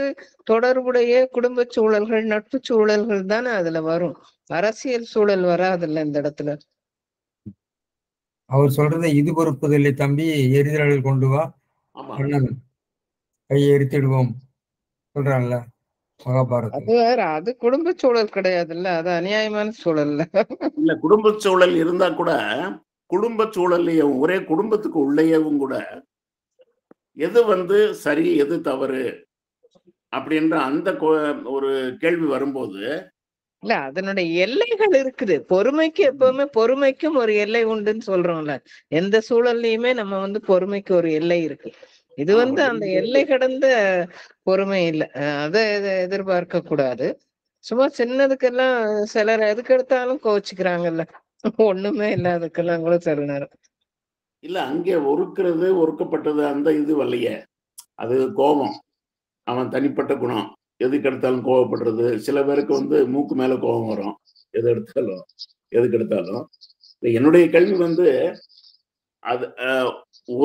[SPEAKER 5] தொடர்புடைய குடும்ப சூழல்கள், நட்பு சூழல்கள் தானே அதுல வரும். அரசியல் சூழல் வராதுல்ல இந்த இடத்துல.
[SPEAKER 1] அவர் சொல்றதை இது பொறுப்பதில்லை தம்பி, எரிதலில் கொண்டு வா, கையை எரித்திடுவோம் சொல்றாங்கல்ல மகாபாரதம்.
[SPEAKER 5] அது வேற, அது குடும்ப சூழல் கிடையாதுல்ல, அது அநியாயமான சூழல்ல.
[SPEAKER 4] இல்ல, குடும்ப சூழல் இருந்தா கூட குடும்ப சூழல்லையும் ஒரே குடும்பத்துக்கு உள்ளேயும் கூட எது வந்து சரி எது தவறு அப்படின்ற அந்த ஒரு கேள்வி வரும்போது
[SPEAKER 5] இல்ல, அதனுடைய எல்லைகள் இருக்குது. பொறுமைக்கு எப்பவுமே பொறுமைக்கும் ஒரு எல்லை உண்டுன்னு சொல்றோம்ல. எந்த சூழல்லையுமே நம்ம வந்து பொறுமைக்கு ஒரு எல்லை இருக்கு. இது வந்து அந்த எல்லை கடந்த பொறுமை இல்லை. அதை எதிர்பார்க்க கூடாது. சும்மா சின்னதுக்கெல்லாம் சிலர் எதுக்கு எடுத்தாலும் கோவிச்சுக்கிறாங்கல்ல, ஒண்ணுமே இல்லாததுக்கெல்லாம் கூட சில நேரம்.
[SPEAKER 4] இல்ல, அங்கே ஒருக்கிறது ஒருக்கப்பட்டது அந்த இது வரலையே, அது கோபம், அவன் தனிப்பட்ட குணம். எதுக்கு எடுத்தாலும் கோவப்படுறது. சில பேருக்கு வந்து மூக்கு மேல கோபம் வரும் எதுக்கு எடுத்தாலும். என்னுடைய கேள்வி வந்து அது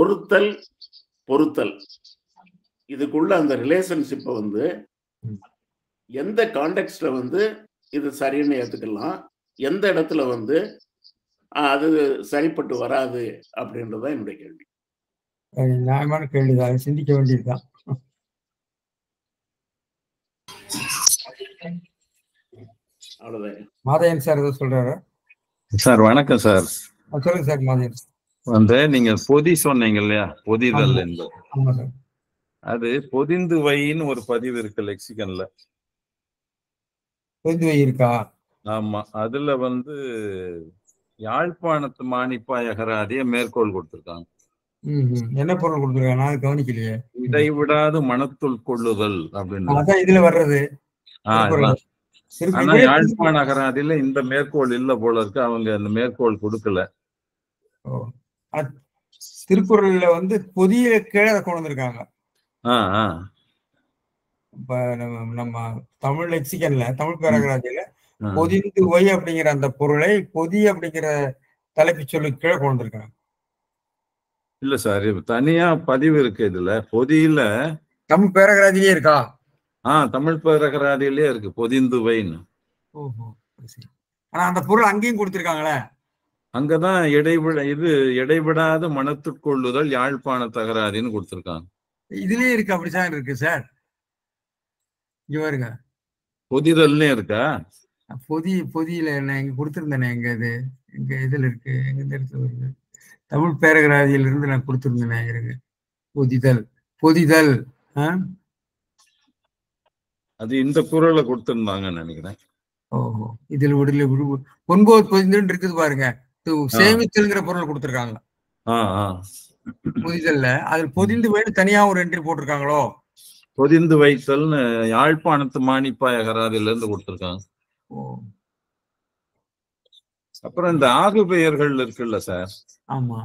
[SPEAKER 4] ஒருத்தல் பொறுத்தல் இதுக்குள்ள அந்த ரிலேஷன்ஷிப்பை வந்து எந்த கான்டெக்ட்ல வந்து இது சரின்னு ஏத்துக்கலாம், எந்த இடத்துல வந்து அது சரிப்பட்டு வராது அப்படின்றதான் என்னுடைய கேள்வி.
[SPEAKER 1] நியாயமான கேள்விதான், சிந்திக்க வேண்டியதுதான்.
[SPEAKER 4] அவ்வளவுதான்.
[SPEAKER 1] மாதையன் சார் ஏதோ சொல்றாரு
[SPEAKER 6] சார். வணக்கம் சார்.
[SPEAKER 1] சொல்லுங்க சார். மாதையன்
[SPEAKER 6] வந்து நீங்க பொதி சொன்னீங்க இல்லையா, பொதிதல் என்பது. அது பொதிந்து வைன்னு ஒரு பதிவு இருக்கு லெக்சிகன்ல.
[SPEAKER 1] பொதிந்து வை இருக்கா?
[SPEAKER 6] ஆமா. அதுல வந்து யாழ்ப்பாணத்து மாணிப்பாய் அகராதிய மேற்கோள் கொடுத்திருக்காங்க.
[SPEAKER 1] என்ன பொருள் கொடுத்துருக்காங்க? நான் கவனிக்கலையே.
[SPEAKER 6] இடைவிடாது மனத்துள் கொள்ளுதல் அப்படின்னு
[SPEAKER 1] இதுல வர்றது.
[SPEAKER 6] ஆனா யாழ்ப்பாண அகராதியில இந்த மேற்கோள் இல்ல போல இருக்கு. அவங்க அந்த மேற்கோள் கொடுக்கல.
[SPEAKER 1] திருக்குறள்ல வந்து பொதிய கீழே கொண்டு வந்திருக்காங்க. இப்ப நம்ம தமிழ் லெக்சிகன்ல, தமிழ் பேராகிராதியில பொதிந்து ஒய் அப்படிங்கிற அந்த பொருளை பொதி அப்படிங்கிற தலைப்பு சொல்லு கீழே கொண்டு வந்திருக்காங்க.
[SPEAKER 6] இல்ல சார், தனியா பதிவு இருக்கு இதுல. பொதியில
[SPEAKER 1] தமிழ் பேராகிராதியிலே இருக்கா?
[SPEAKER 6] தமிழ் பேராகிராதியிலே இருக்கு பொதிந்து வைன்னு.
[SPEAKER 1] ஆனா அந்த பொருள் அங்கேயும் கொடுத்திருக்காங்களே.
[SPEAKER 6] அங்கதான் இடைவிடாத மனத்துக்கொள்ளுதல் யாழ்ப்பாண தகராதின்னு கொடுத்திருக்காங்க.
[SPEAKER 1] இதுலயே இருக்கு, அப்படித்தான் இருக்கு சார். இங்க பாருங்க,
[SPEAKER 6] பொதிதல்னே இருக்கா?
[SPEAKER 1] பொதியில என்ன இங்க கொடுத்திருந்தேனே, எங்க எங்க இதுல இருக்கு, எந்த இடத்துல வருது, தமிழ் பேரகராதியிலிருந்து நான் கொடுத்துருந்தேன். இருங்க, பொதிதல் பொதிதல்.
[SPEAKER 6] அது இந்த குரலை கொடுத்திருந்தாங்கன்னு நினைக்கிறேன்.
[SPEAKER 1] ஓஹோ, இதுல விடுதலை 9 பொதிந்துன்னு இருக்குது பாருங்க, சேமித்தல்ங்கிற பொருள் கொடுத்துருக்காங்க பொதிதல்ல. அதுல பொதிந்து வைன்னு தனியா ஒரு என்ட்ரி போட்டிருக்காங்களோ?
[SPEAKER 6] பொதிந்து வைத்தல்னு யாழ்ப்பாணத்து மாணிப்பாய அகராதியில இருந்து கொடுத்திருக்காங்க. அப்புறம் இந்த ஆகு பெயர்கள் இருக்குல்ல சார்,
[SPEAKER 1] ஆமா,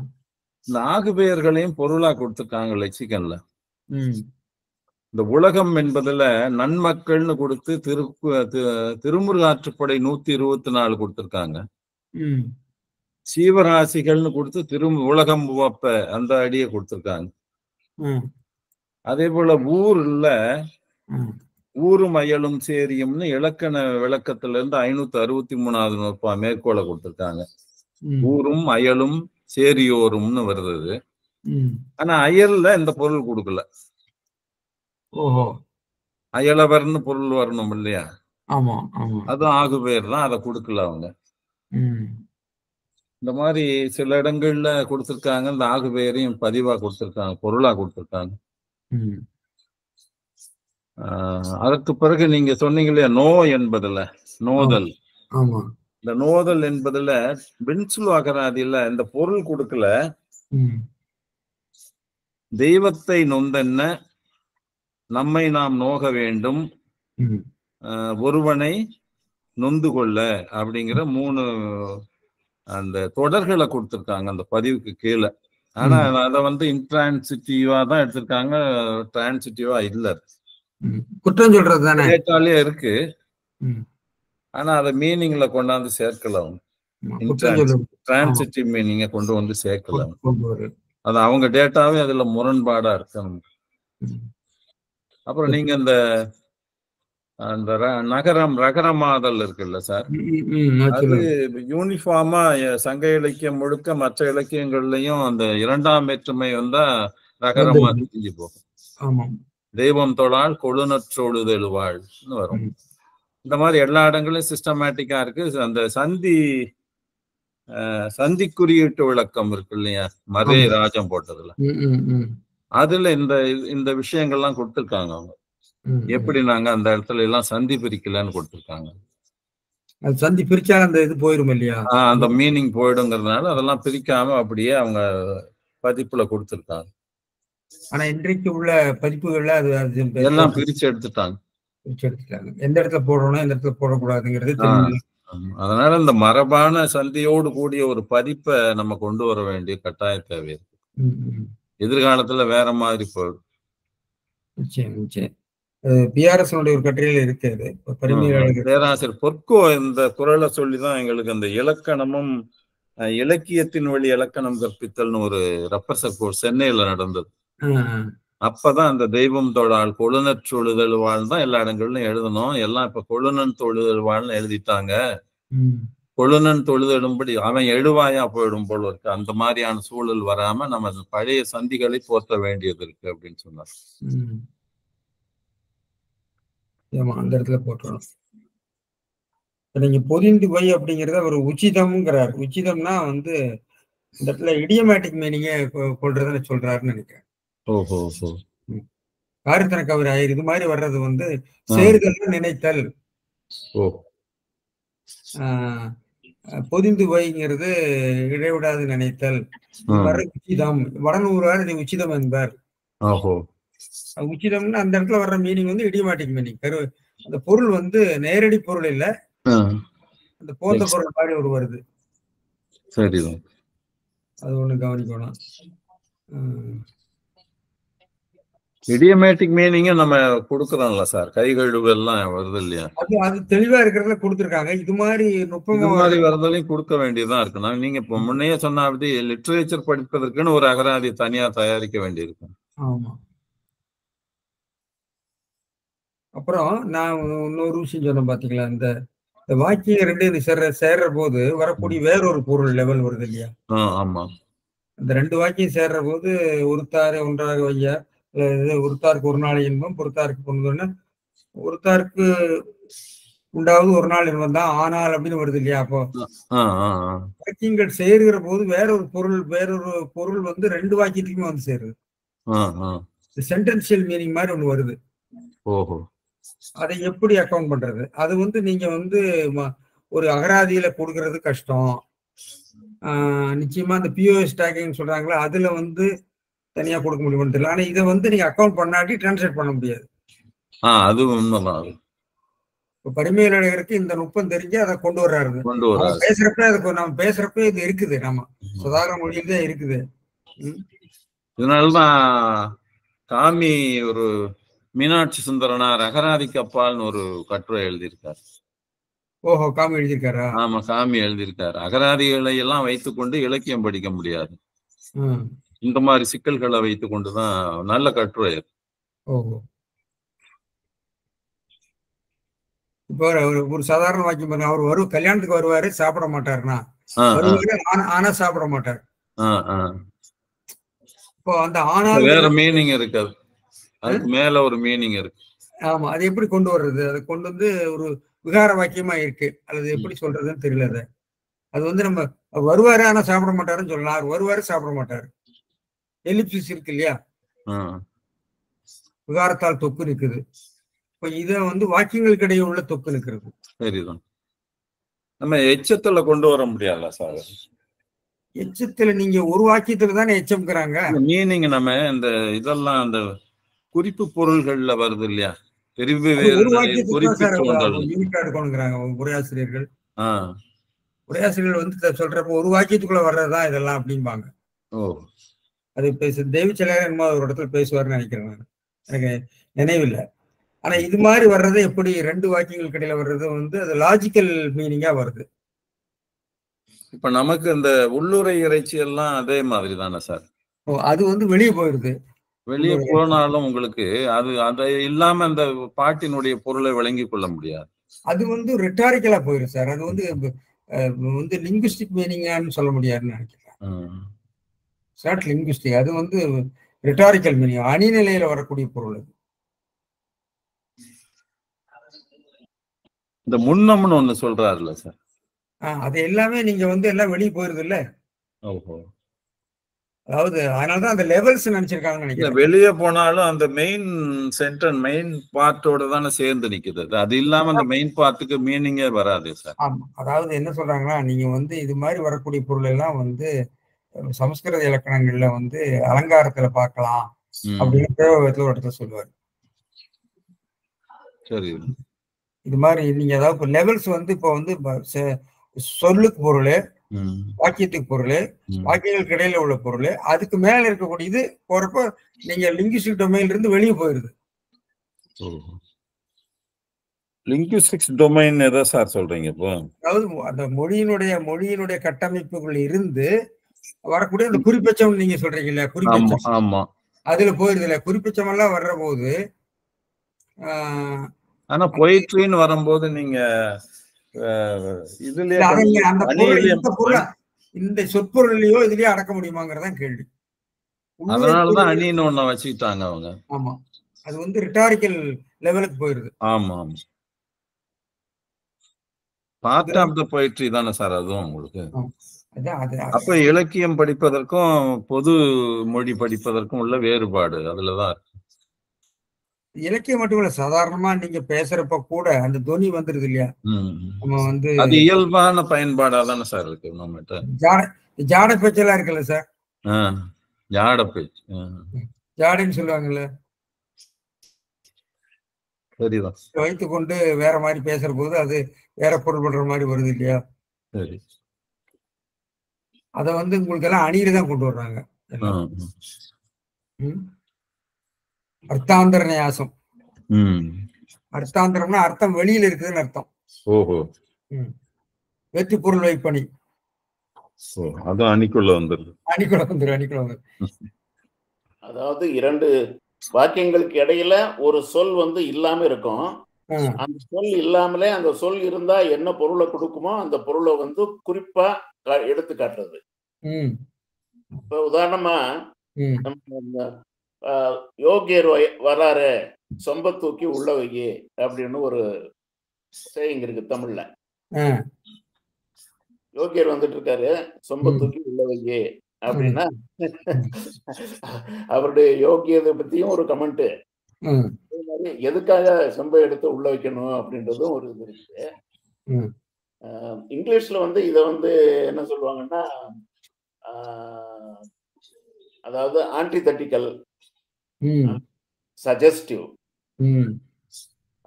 [SPEAKER 6] இந்த ஆகு பெயர்களையும் பொருளா கொடுத்திருக்காங்க லெக்சிகன்ல. இந்த உலகம் என்பதுல நன்மக்கள்னு கொடுத்து திருமுருகாற்றுப்படை 124 கொடுத்திருக்காங்க. சீவராசிகள்னு கொடுத்து உலகம் உவப்ப அந்த அடியை கொடுத்திருக்காங்க. அதே போல ஊர்ல ஊரும் அயலும் சேரியும்னு இலக்கண விளக்கத்துல இருந்து 563வது நூற்பா மேற்கோளை கொடுத்திருக்காங்க. ஊரும் அயலும் சேரியோரும்னு வருது. ஆனா அயல்ல இந்த பொருள் கொடுக்கல.
[SPEAKER 1] ஓஹோ,
[SPEAKER 6] அயலவர்னு பொருள் வரணும் இல்லையா?
[SPEAKER 1] ஆமா ஆமா,
[SPEAKER 6] அது ஆகு பேர் தான், அதை கொடுக்கல அவங்க. இந்த மாதிரி சில இடங்கள்ல கொடுத்திருக்காங்க. இந்த ஆகு பெயரையும் பதிவா கொடுத்திருக்காங்க, பொருளா கொடுத்திருக்காங்க. அதற்கு பிறகு நீங்க சொன்னீங்க இல்லையா, நோ என்பதுல நோதல். இந்த நோதல் என்பதுல பென்சுல் அகராதியில இந்த பொருள் கொடுக்கல. தெய்வத்தை நொந்தென்ன, நம்மை நாம் நோக வேண்டும், ஒருவனை நொந்து கொள்ள அப்படிங்கிற 3 அந்த தொடர்களை கொடுத்திருக்காங்க அந்த பதிவுக்கு கீழே. ஆனா அதை வந்து இன்ட்ரான்சிட்டிவா தான் எடுத்திருக்காங்க, டிரான்சிட்டிவா இல்ல.
[SPEAKER 1] குற்றம் சொல்றது தானே
[SPEAKER 6] டேட்டாலே இருக்கு, ஆனா அதை மீனிங்ல கொண்டாந்து சேர்க்கல அவங்க. டிரான்சிட்டிவ் மீனிங்க கொண்டு வந்து சேர்க்கல. அது அவங்க டேட்டாவே அதுல முரண்பாடா இருக்கு. அப்புறம் நீங்க இந்த அந்த நகரம் ரகரமாதல் இருக்குல்ல சார், அது யூனிஃபார்மா சங்க இலக்கியம் முழுக்க மற்ற இலக்கியங்கள்லயும் அந்த 2ஆம் வேற்றுமை வந்தா ரகரமா செஞ்சு போகும். தெய்வம் தொழால் கொழுநற்றொழுதெழுவாள்னு வரும். இந்த மாதிரி எல்லா இடங்களையும் சிஸ்டமேட்டிக்கா இருக்கு. அந்த சந்தி குறியீட்டு விளக்கம் இருக்கு இல்லையா, மரே ராஜம் போட்டதுல, அதுல இந்த விஷயங்கள்லாம் கொடுத்திருக்காங்க அவங்க. எப்படி நாங்க அந்த இடத்துல எல்லாம் சந்தி பிரிக்கலன்னு கொடுத்திருக்காங்க.
[SPEAKER 1] சந்தி பிரிச்சா அந்த இது போயிடும் இல்லையா,
[SPEAKER 6] அந்த மீனிங் போயிடுங்கிறதுனால அதெல்லாம் பிரிக்காம அப்படியே அவங்க பதிப்புல கொடுத்திருக்காங்க.
[SPEAKER 1] ஆனா இன்றைக்கு உள்ள பதிப்புகள்ல அது
[SPEAKER 6] எல்லாம் பிரிச்சு எடுத்துட்டாங்க.
[SPEAKER 1] எந்த இடத்துல போடணும் எந்த இடத்துல போடக்கூடாதுங்கிறது.
[SPEAKER 6] அதனால இந்த மரபான சந்தியோடு கூடிய ஒரு பதிப்பை நம்ம கொண்டு வர வேண்டிய கட்டாய தேவை இருக்கு. எதிர்காலத்துல வேற மாதிரி போயிடும்.
[SPEAKER 1] பிஆர்எஸ் ஒரு கட்டுரையில இருக்கிறது.
[SPEAKER 6] பேராசிரியர் பொற்கோ இந்த குரலை சொல்லிதான் எங்களுக்கு அந்த இலக்கணமும் இலக்கியத்தின் வழி இலக்கணம் கற்பித்தல்னு ஒரு ரெப்பர்சர் கோர்ஸ் சென்னையில நடந்தது. அப்பதான் அந்த தெய்வம் தொழால் கொழுநற்றொழுதல் வாழ் தான் எல்லா இடங்கள்லயும் எழுதணும். எல்லாம் இப்ப கொழுநன் தொழுதல் வாழ்னு எழுதிட்டாங்க. கொழுநன் தொழுதெழும்படி அவன் எழுவாயா போயிடும் போல இருக்கு. அந்த மாதிரியான சூழல் வராம நம்ம பழைய சந்திகளை போற்ற வேண்டியது இருக்கு அப்படின்னு சொன்னார்.
[SPEAKER 1] அந்த இடத்துல போட்டுறோம். நீங்க பொதிந்து வை அப்படிங்கறத ஒரு உச்சிதம்ங்கிறார். உச்சிதம்னா வந்து இந்த இடத்துல இடியமேட்டிக் மீனிங்க கொள்றதுன்னு சொல்றாருன்னு நினைக்கிறேன். காரித்தன கவிர இது மாதிரி வர்றது வந்து சேர்தல் நினைத்தல். பொதிந்து வைங்கிறது இடைவிடாது நினைத்தல். உச்சிதம் வடநூறார் இது உச்சிதம் என்பார். உச்சிதம்னு அந்த இடத்துல வர்ற மீனிங் வந்து இடியமேட்டிக் மீனிங். அந்த பொருள் வந்து நேரடி பொருள் இல்ல, அந்த போந்த பொருள் மாதிரி ஒரு வருது. அது ஒண்ணு கவனிக்கணும்.
[SPEAKER 6] இடியமேட்டிக் மீனிங் நம்ம கொடுக்கறோம்ல சார், கைகழுவெல்லாம் வருது இல்லையா,
[SPEAKER 1] அது தெளிவா இருக்கிறதுல கொடுத்துருக்காங்க. இது மாதிரி
[SPEAKER 6] வரதுலையும் கொடுக்க வேண்டியதான் இருக்கு. நீங்க இப்ப முன்னையே சொன்ன அப்படி லிட்ரேச்சர் படிப்பதற்குன்னு ஒரு அகராதி தனியா தயாரிக்க வேண்டியிருக்கு.
[SPEAKER 1] ஆமா. அப்புறம் நான் இன்னொரு விஷயம் சொன்னேன் பாத்தீங்களா, இந்த வாக்கியம் 2 சேர்ற போது வரக்கூடிய வேறொரு பொருள் லெவல் வருது இல்லையா.
[SPEAKER 6] ஆமா.
[SPEAKER 1] அந்த 2 வாக்கியம் சேர்ற போது ஒருத்தாரை ஒன்றாக வையா, ஒருத்தாருக்கு ஒரு நாளை இன்பம் பொறுத்தாருக்கு பொண்ணுன்னு, ஒருத்தாருக்கு உண்டாவது ஒரு நாள் என்பது தான் ஆனால் அப்படின்னு வருது இல்லையா? அப்போ
[SPEAKER 6] ஆ, ஆ, ஆ.
[SPEAKER 1] வாக்கியங்கள் சேருகிற போது வேறொரு பொருள் வந்து 2 வாக்கியத்துக்குமே வந்து சேருது.
[SPEAKER 6] ஆ, ஆ.
[SPEAKER 1] சென்டென்சியல் மீனிங் மாதிரி ஒண்ணு வருது.
[SPEAKER 6] ஓஹோ.
[SPEAKER 1] அதை எப்படி அக்கவுண்ட் பண்றது? அது வந்து நீங்க வந்து ஒரு அகராதியில கொடுக்கறது கஷ்டம். நிச்சயமா இந்த பிஓஎஸ் டேக்கிங் சொல்றாங்களா, அதுல வந்து தனியா கொடுக்க முடியும்னு தெரியல. ஆனா இதை வந்து நீங்க அக்கவுண்ட் பண்ணாட்டி டிரான்ஸ்லேட் பண்ண முடியாது.
[SPEAKER 6] அது உண்மைதான்.
[SPEAKER 1] இப்ப பரிமையாளருக்கு இந்த நுட்பம் தெரிஞ்சு அதை கொண்டு வர்றாரு. நம்ம பேசுறப்ப இது இருக்குது, நம்ம சாதாரண மொழியில தான் இருக்குது.
[SPEAKER 6] இதனாலதான் காமி ஒரு மீனாட்சி சுந்தரனார் அகராதிக்கு அப்பால்னு ஒரு கட்டுரை எழுதியிருக்காரு.
[SPEAKER 1] ஓஹோ, காமி எழுதியிருக்காரா?
[SPEAKER 6] ஆமா, காமி எழுதியிருக்காரு. அகராதிகளை எல்லாம் வைத்துக்கொண்டு இலக்கியம் படிக்க முடியாது, இந்த மாதிரி சிக்கல்களை வைத்துக் கொண்டுதான். நல்ல கட்டுரை.
[SPEAKER 1] ஓஹோ. இப்போ ஒரு சாதாரண வாக்கியம் பாருங்க. அவர் கல்யாணத்துக்கு வருவாரு, சாப்பிட மாட்டாருன்னா ஆனா சாப்பிட மாட்டார். இப்போ அந்த ஆனால்
[SPEAKER 6] வேற மீனிங் இருக்காது, அதுக்கு மேல ஒரு மீனிங் இருக்கு.
[SPEAKER 1] ஆமா, அது எப்படி கொண்டு வர்றது? அதை கொண்டு வந்து ஒரு விகார வாக்கியமா இருக்கு, அல்லது எப்படி சொல்றதுன்னு தெரியல. அது வந்து நம்ம வருவாரு ஆனா சாப்பிட மாட்டாருன்னு சொல்லலாம். வருவாரு சாப்பிட மாட்டாரு, எலிப்சிஸ் இருக்கு இல்லையா, விகாரத்தால் தொக்கு இருக்குது. இப்ப இத வந்து வாக்கியங்களுக்கு இடையே உள்ள தொக்கு இருக்கிறது.
[SPEAKER 6] சரிதான். நம்ம எச்சத்துல கொண்டு வர முடியல சார்.
[SPEAKER 1] எச்சத்துல நீங்க ஒரு வாக்கியத்துல தானே எச்சம்ங்கிறாங்க.
[SPEAKER 6] மீனிங் நம்ம இந்த இதெல்லாம் அந்த குறிப்பு பொருள்கள்ல வருது இல்லையா,
[SPEAKER 1] எடுக்கணுங்கிறாங்க உரையாசிரியர்கள். உரையாசிரியர்கள் வந்து சொல்றப்ப ஒரு வாக்கியத்துக்குள்ள வர்றதுதான் இதெல்லாம் அப்படிம்பாங்க. அது தேவிச்செல்லையர் என்னமோ ஒரு இடத்துல பேசுவார்னு நினைக்கிறேன், எனக்கு நினைவில்லை. ஆனா இது மாதிரி வர்றது எப்படி 2 வாக்கியங்களுக்கு இடையில வர்றது வந்து அது லாஜிக்கல் மீனிங்கா வருது.
[SPEAKER 6] இப்ப நமக்கு இந்த உள்ளுரை இறைச்சி எல்லாம் அதே மாதிரி தானே சார்?
[SPEAKER 1] அது வந்து வெளியே போயிடுது.
[SPEAKER 6] வெளியே போனாலும் உங்களுக்கு அது இல்லாம அந்த பாட்டினுடைய பொருளை விளங்கி கொள்ள முடியாது.
[SPEAKER 1] அது வந்து ரெட்டாரிக்கலா போயிடும் சார். அது வந்து லிங்குஸ்டிக் மீனிங்கான்னு சொல்ல முடியாதுன்னு நினைக்கிறேன். ஷார்ட் லிங்குஸ்டிக், அது வந்து ரெட்டாரிக்கல் மீனிங், அணிநிலையில வரக்கூடிய பொருள். அது
[SPEAKER 6] இந்த முன்னம்னு ஒண்ணு சொல்றாருல்ல சார்,
[SPEAKER 1] அது எல்லாமே நீங்க வந்து எல்லாம் வெளியே போயிருது இல்ல. அதாவது அதனாலதான் அந்த லெவல்ஸ் நினைச்சிருக்காங்கன்னு நினைக்கிறேன்.
[SPEAKER 6] வெளியே போனாலும் அந்த மெயின் சென்டர் மெயின் பார்ட்டோட தானே சேர்ந்து நிக்குது. அது இல்லாம அந்த மெயின் பார்ட்டுக்கு மீனிங்கே வராது சார்.
[SPEAKER 1] ஆமா, அதாவது என்ன சொல்றாங்கன்னா, நீங்க வந்து இது மாதிரி வரக்கூடிய பொருள் எல்லாம் வந்து சமஸ்கிருத இலக்கணங்கள்ல வந்து அலங்காரத்துல பார்க்கலாம் அப்படின்னு பிரயோகத்துல ஒரு இடத்துல சொல்லுவாரு.
[SPEAKER 6] சரி,
[SPEAKER 1] இது மாதிரி நீங்க அதாவது லெவல்ஸ் வந்து இப்போ வந்து சொல்லுக்கு பொருள், வாக்கியத்துக்கு பொருள், வாக்கியங்களுக்கு இடையில உள்ள பொருள், அதுக்கு மேல இருக்கக்கூடியது போறப்ப நீங்க லிங்குஸ்டிக் டொமைன்ல இருந்து வெளியே போயிருது.
[SPEAKER 6] லிங்குஸ்டிக்ஸ் டொமைன் எதை சார் சொல்றீங்க இப்போ?
[SPEAKER 1] அதாவது அந்த மொழியினுடைய கட்டமைப்புகள் இருந்து வரக்கூடிய அந்த குறிப்பெச்சம் நீங்க சொல்றீங்கல்ல, குறிப்பெச்சம் அதுல போயிருது இல்ல. குறிப்பெச்சம் எல்லாம் வர்ற போது
[SPEAKER 6] ஆனா பொயிட்ரின்னு வரும்போது நீங்க
[SPEAKER 1] இந்த சொற்பொருளையோ இதுலயோ அடக்க முடியுமாங்கிறதான் கேள்வி.
[SPEAKER 6] அதனாலதான் அணின்னு ஒண்ண வச்சுக்கிட்டாங்க அவங்க.
[SPEAKER 1] ஆமா, அது வந்து ரிட்டாரிக்கல் லெவலுக்கு போயிருது.
[SPEAKER 6] ஆமா, பார்ட் ஆஃப் த பொயிட்ரி தானே சார் அதுவும் உங்களுக்கு. அப்ப இலக்கியம் படிப்பதற்கும் பொது மொழி படிப்பதற்கும் உள்ள வேறுபாடு அதுலதான் இருக்கு.
[SPEAKER 1] இலக்கியம் மட்டும் இல்ல, சாதாரணமா நீங்க பேசுறப்ப கூட அந்த துணி வந்துருது இல்லையா. நம்ம வந்து
[SPEAKER 6] அது இயல்பான பயன்பாடா தானே சார் இருக்கு நம்மகிட்ட.
[SPEAKER 1] ஜாட பேச்செல்லாம் இருக்குல்ல சார்,
[SPEAKER 6] ஜாட பேச்சு,
[SPEAKER 1] ஜாடைன்னு சொல்லுவாங்கல்ல.
[SPEAKER 6] சரிதான்.
[SPEAKER 1] வைத்துக்கொண்டு வேற மாதிரி பேசுற போது அது வேற பொருள் பண்ற மாதிரி வருது இல்லையா.
[SPEAKER 6] சரி,
[SPEAKER 1] அத வந்து உங்களுக்கு எல்லாம் அணியில தான் கொண்டு வர்றாங்க. அர்த்தாந்தர நியாசம். அர்த்தாந்தரம்னா அர்த்தம் வெளியில இருக்குதுன்னு அர்த்தம். வெற்றி பொருள் வைப்பணி,
[SPEAKER 6] அதான் அணிக்குள்ள வந்துருது.
[SPEAKER 4] அதாவது 2 வாக்கியங்களுக்கு இடையில ஒரு சொல் வந்து இல்லாம இருக்கும். அந்த சொல் இல்லாமலே அந்த சொல் இருந்தா என்ன பொருளை கொடுக்குமோ அந்த பொருளை வந்து குறிப்பா எடுத்து காட்டுறது. இப்ப உதாரணமா நம்ம யோகியர் வராரு சொம்ப தூக்கி உள்ள வை அப்படின்னு ஒரு சேயிங் இருக்கு தமிழ்ல.
[SPEAKER 1] ஆ,
[SPEAKER 4] யோகியர் வந்துட்டு இருக்காரு, சொம்ப
[SPEAKER 1] ம்,
[SPEAKER 4] தூக்கி உள்ள வையே
[SPEAKER 1] ம்,
[SPEAKER 4] அப்படின்னா
[SPEAKER 1] ம்,
[SPEAKER 4] அவருடைய யோகியதை பத்தியும் ஒரு கமெண்ட்.
[SPEAKER 1] ம்,
[SPEAKER 4] அதே மாதிரி எதுக்காக சொம்பை எடுத்து உள்ள வைக்கணும் அப்படின்றதும் ஒரு இது இருக்குது.
[SPEAKER 1] ம்,
[SPEAKER 4] இங்கிலீஷ்ல வந்து இதை வந்து என்ன சொல்லுவாங்கன்னா, ஆஹ், அதாவது ஆன்டிதெட்டிக்கல்,
[SPEAKER 1] ம்,
[SPEAKER 4] சஜஸ்டிவ்.
[SPEAKER 1] ம்,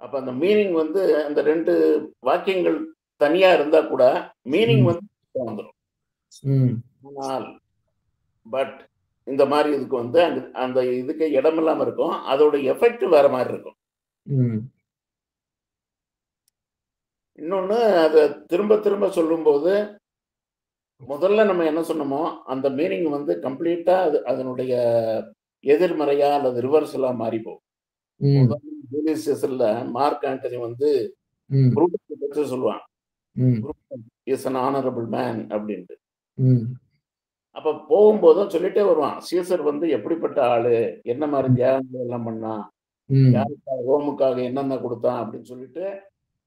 [SPEAKER 4] அப்ப அந்த மீனிங் வந்து அந்த ரெண்டு வாக்கியங்கள் தனியா இருந்தா கூட மீனிங்
[SPEAKER 1] ம்,
[SPEAKER 4] வந்து வந்துடும்.
[SPEAKER 1] ம்,
[SPEAKER 4] ஆனால் பட் இந்த மாதிரி இதுக்கு வந்து அந்த அந்த இதுக்கு இடம் இல்லாம இருக்கும், அதோட எஃபெக்ட் வேற மாதிரி இருக்கும்.
[SPEAKER 1] ம்,
[SPEAKER 4] இன்னொன்னு அதை திரும்ப திரும்ப சொல்லும்போது முதல்ல நம்ம என்ன சொன்னோமோ அந்த மீனிங் வந்து கம்ப்ளீட்டா அதனுடைய எதிர்மறையா அல்லது ரிவர்சலா மாறி போகும்.
[SPEAKER 1] ம்,
[SPEAKER 4] உதாரணம் ஜூலியஸ் சீசர்ல மார்க் ஆண்டனி வந்து
[SPEAKER 1] ம்,
[SPEAKER 4] புரூட்டஸ் பற்றி சொல்லுவான்,
[SPEAKER 1] ம்,
[SPEAKER 4] இஸ் an honorable man அப்படின்ட்டு.
[SPEAKER 1] ம்,
[SPEAKER 4] அப்ப போகும்போதும் சொல்லிட்டே வருவான், சீசர் வந்து எப்படிப்பட்ட ஆளு, என்ன மாதிரி தியாகங்கள் எல்லாம் பண்ணான்,
[SPEAKER 1] ம்,
[SPEAKER 4] யாருக்காக ரோமுக்காக என்னென்ன கொடுத்தான் அப்படின்னு சொல்லிட்டு.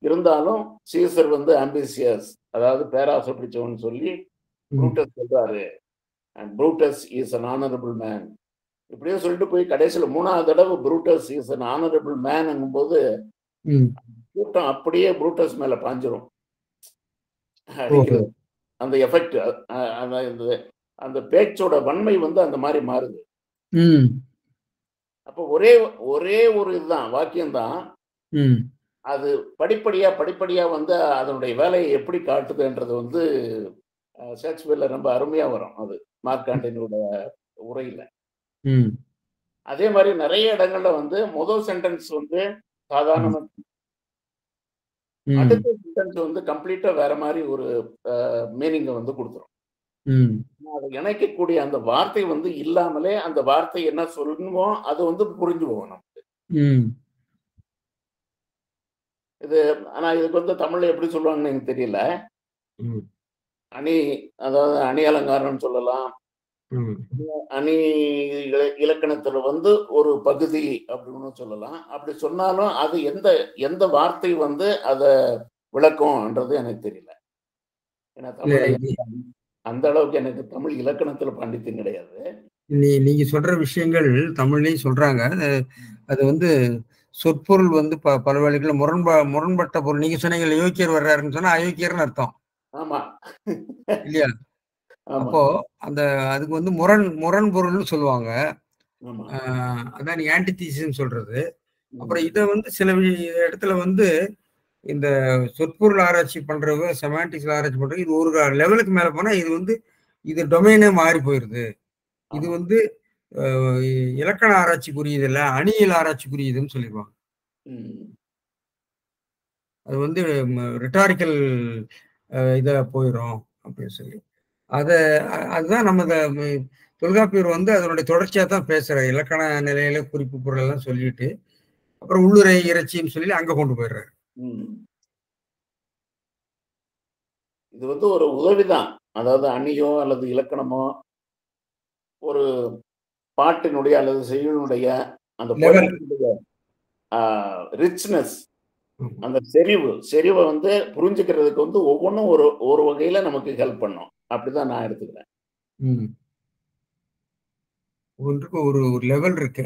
[SPEAKER 4] இருந்தாலும் சீசர் வந்து ஆம்பிசியஸ், அதாவது பேராசை பிடிச்சவன் சொல்லி
[SPEAKER 1] ம்,
[SPEAKER 4] புரூட்டஸ் சொல்றாரு. And Brutus is an honorable man இப்படியே சொல்லிட்டு போய் கடைசியில 3வது தடவை Brutus is an honorable man போது
[SPEAKER 1] ம்,
[SPEAKER 4] கூட்டம் அப்படியே புரூட்டஸ் மேல பாஞ்சிரும்,
[SPEAKER 1] ஓஹோ,
[SPEAKER 4] அடிக்கிறது. அந்த எஃபெக்ட், அந்த பேச்சோட வன்மை வந்து அந்த மாதிரி மாறுது.
[SPEAKER 1] ம்,
[SPEAKER 4] அப்போ ஒரே ஒரே ஒரு இதுதான் வாக்கியம்தான்,
[SPEAKER 1] ம்,
[SPEAKER 4] அது படிப்படியா படிப்படியா வந்து அதனுடைய வேலையை எப்படி காட்டுதுன்றது வந்து ஷேக்ஸ்பியர்ல ரொம்ப அருமையா வரும் அது மார்க் ஆண்டனியோட உரையில.
[SPEAKER 1] ம்,
[SPEAKER 4] அதே மாதிரி நிறைய இடங்கள்ல வந்து முதல் சென்டென்ஸ் வந்து சாதாரண,
[SPEAKER 1] ம்,
[SPEAKER 4] அடுத்த சென்டென்ஸ் வந்து கம்ப்ளீட்டா வேற மாதிரி ஒரு மீனிங்கை வந்து கொடுத்துரும்.
[SPEAKER 1] ம்,
[SPEAKER 4] அதை இணைக்கக்கூடிய அந்த வார்த்தை வந்து இல்லாமலே அந்த வார்த்தை என்ன சொல்லணுமோ அது வந்து புரிஞ்சு போகும் நமக்கு.
[SPEAKER 1] ம்,
[SPEAKER 4] இது ஆனா இதுக்கு வந்து தமிழ்ல எப்படி சொல்லுவாங்கன்னு எனக்கு தெரியல.
[SPEAKER 1] ம்,
[SPEAKER 4] அணி, அதாவது அணி அலங்காரம்னு சொல்லலாம்,
[SPEAKER 1] ம்,
[SPEAKER 4] அணி இலக்கணத்துல வந்து ஒரு பகுதி அப்படின்னு சொல்லலாம். அப்படி சொன்னாலும் அது எந்த எந்த வார்த்தை வந்து அதை விளக்கும்ன்றது எனக்கு தெரியல. ஏன்னா
[SPEAKER 1] இல்ல,
[SPEAKER 4] தமிழ்ல அந்த அளவுக்கு எனக்கு தமிழ் இலக்கணத்துல பாண்டித்தியம் கிடையாது.
[SPEAKER 1] நீங்க சொல்ற விஷயங்கள் தமிழ்லயும் சொல்றாங்க. அது வந்து சொற்பொருள் வந்து பல வழிகள முரண்பட்ட பொருள். நீங்க சொன்னீங்க யோக்கியர் வர்றாருன்னு சொன்னா அயோக்கியர்னு அர்த்தம்
[SPEAKER 4] ஆமா
[SPEAKER 1] இல்லையா?
[SPEAKER 4] ஆமா
[SPEAKER 1] அப்போ அந்த அதுக்கு வந்து முரண் பொருள்னு சொல்லுவாங்க.
[SPEAKER 4] ஆமா.
[SPEAKER 1] அதான் நீ ஆன்டிதீசிஸ்ன்னு சொல்றது. அப்புறம்
[SPEAKER 4] ம்.
[SPEAKER 1] இதை வந்து சில இடத்துல வந்து இந்த சொற்பொருள் ஆராய்ச்சி பண்றவங்க, செமாண்டிக்ஸ் ஆராய்ச்சி பண்றவங்க, இது ஒரு லெவலுக்கு மேல போனா இது வந்து இது டொமைனே மாறி போயிருது. இது
[SPEAKER 4] ஆமா.
[SPEAKER 1] வந்து இலக்கண ஆராய்ச்சிக்குரியது இல்ல, அணியியல் ஆராய்ச்சிக்குரியதுன்னு சொல்லிடுவாங்க.
[SPEAKER 4] ம்.
[SPEAKER 1] அது வந்து ரிட்டாரிக்கல் இத போயிடும் அப்படின்னு சொல்லி அதுதான் நம்ம தொல்காப்பியர் வந்து அதனுடைய தொடர்ச்சியா தான் பேசுற. இலக்கண நிலையில குறிப்பு பொருள் எல்லாம் சொல்லிட்டு அப்புறம் உள்ளுரை இறைச்சின்னு சொல்லி அங்க கொண்டு போயிடுறாரு.
[SPEAKER 4] ம். இது வந்து ஒரு உதவிதான். அதாவது அணியோ அல்லது இலக்கணமோ ஒரு பாட்டினுடைய அல்லது செய்யுளுடைய அந்த
[SPEAKER 1] லெவல்.
[SPEAKER 4] ரிச்னஸ், அந்த செறிவை வந்து புரிஞ்சுக்கிறதுக்கு வந்து ஒவ்வொன்றும் ஒரு ஒரு வகையில நமக்கு ஹெல்ப் பண்ணும். அப்படிதான் நான் எடுத்துக்கிறேன்.
[SPEAKER 1] ஒன்றுக்கு ஒரு லெவல் இருக்கு.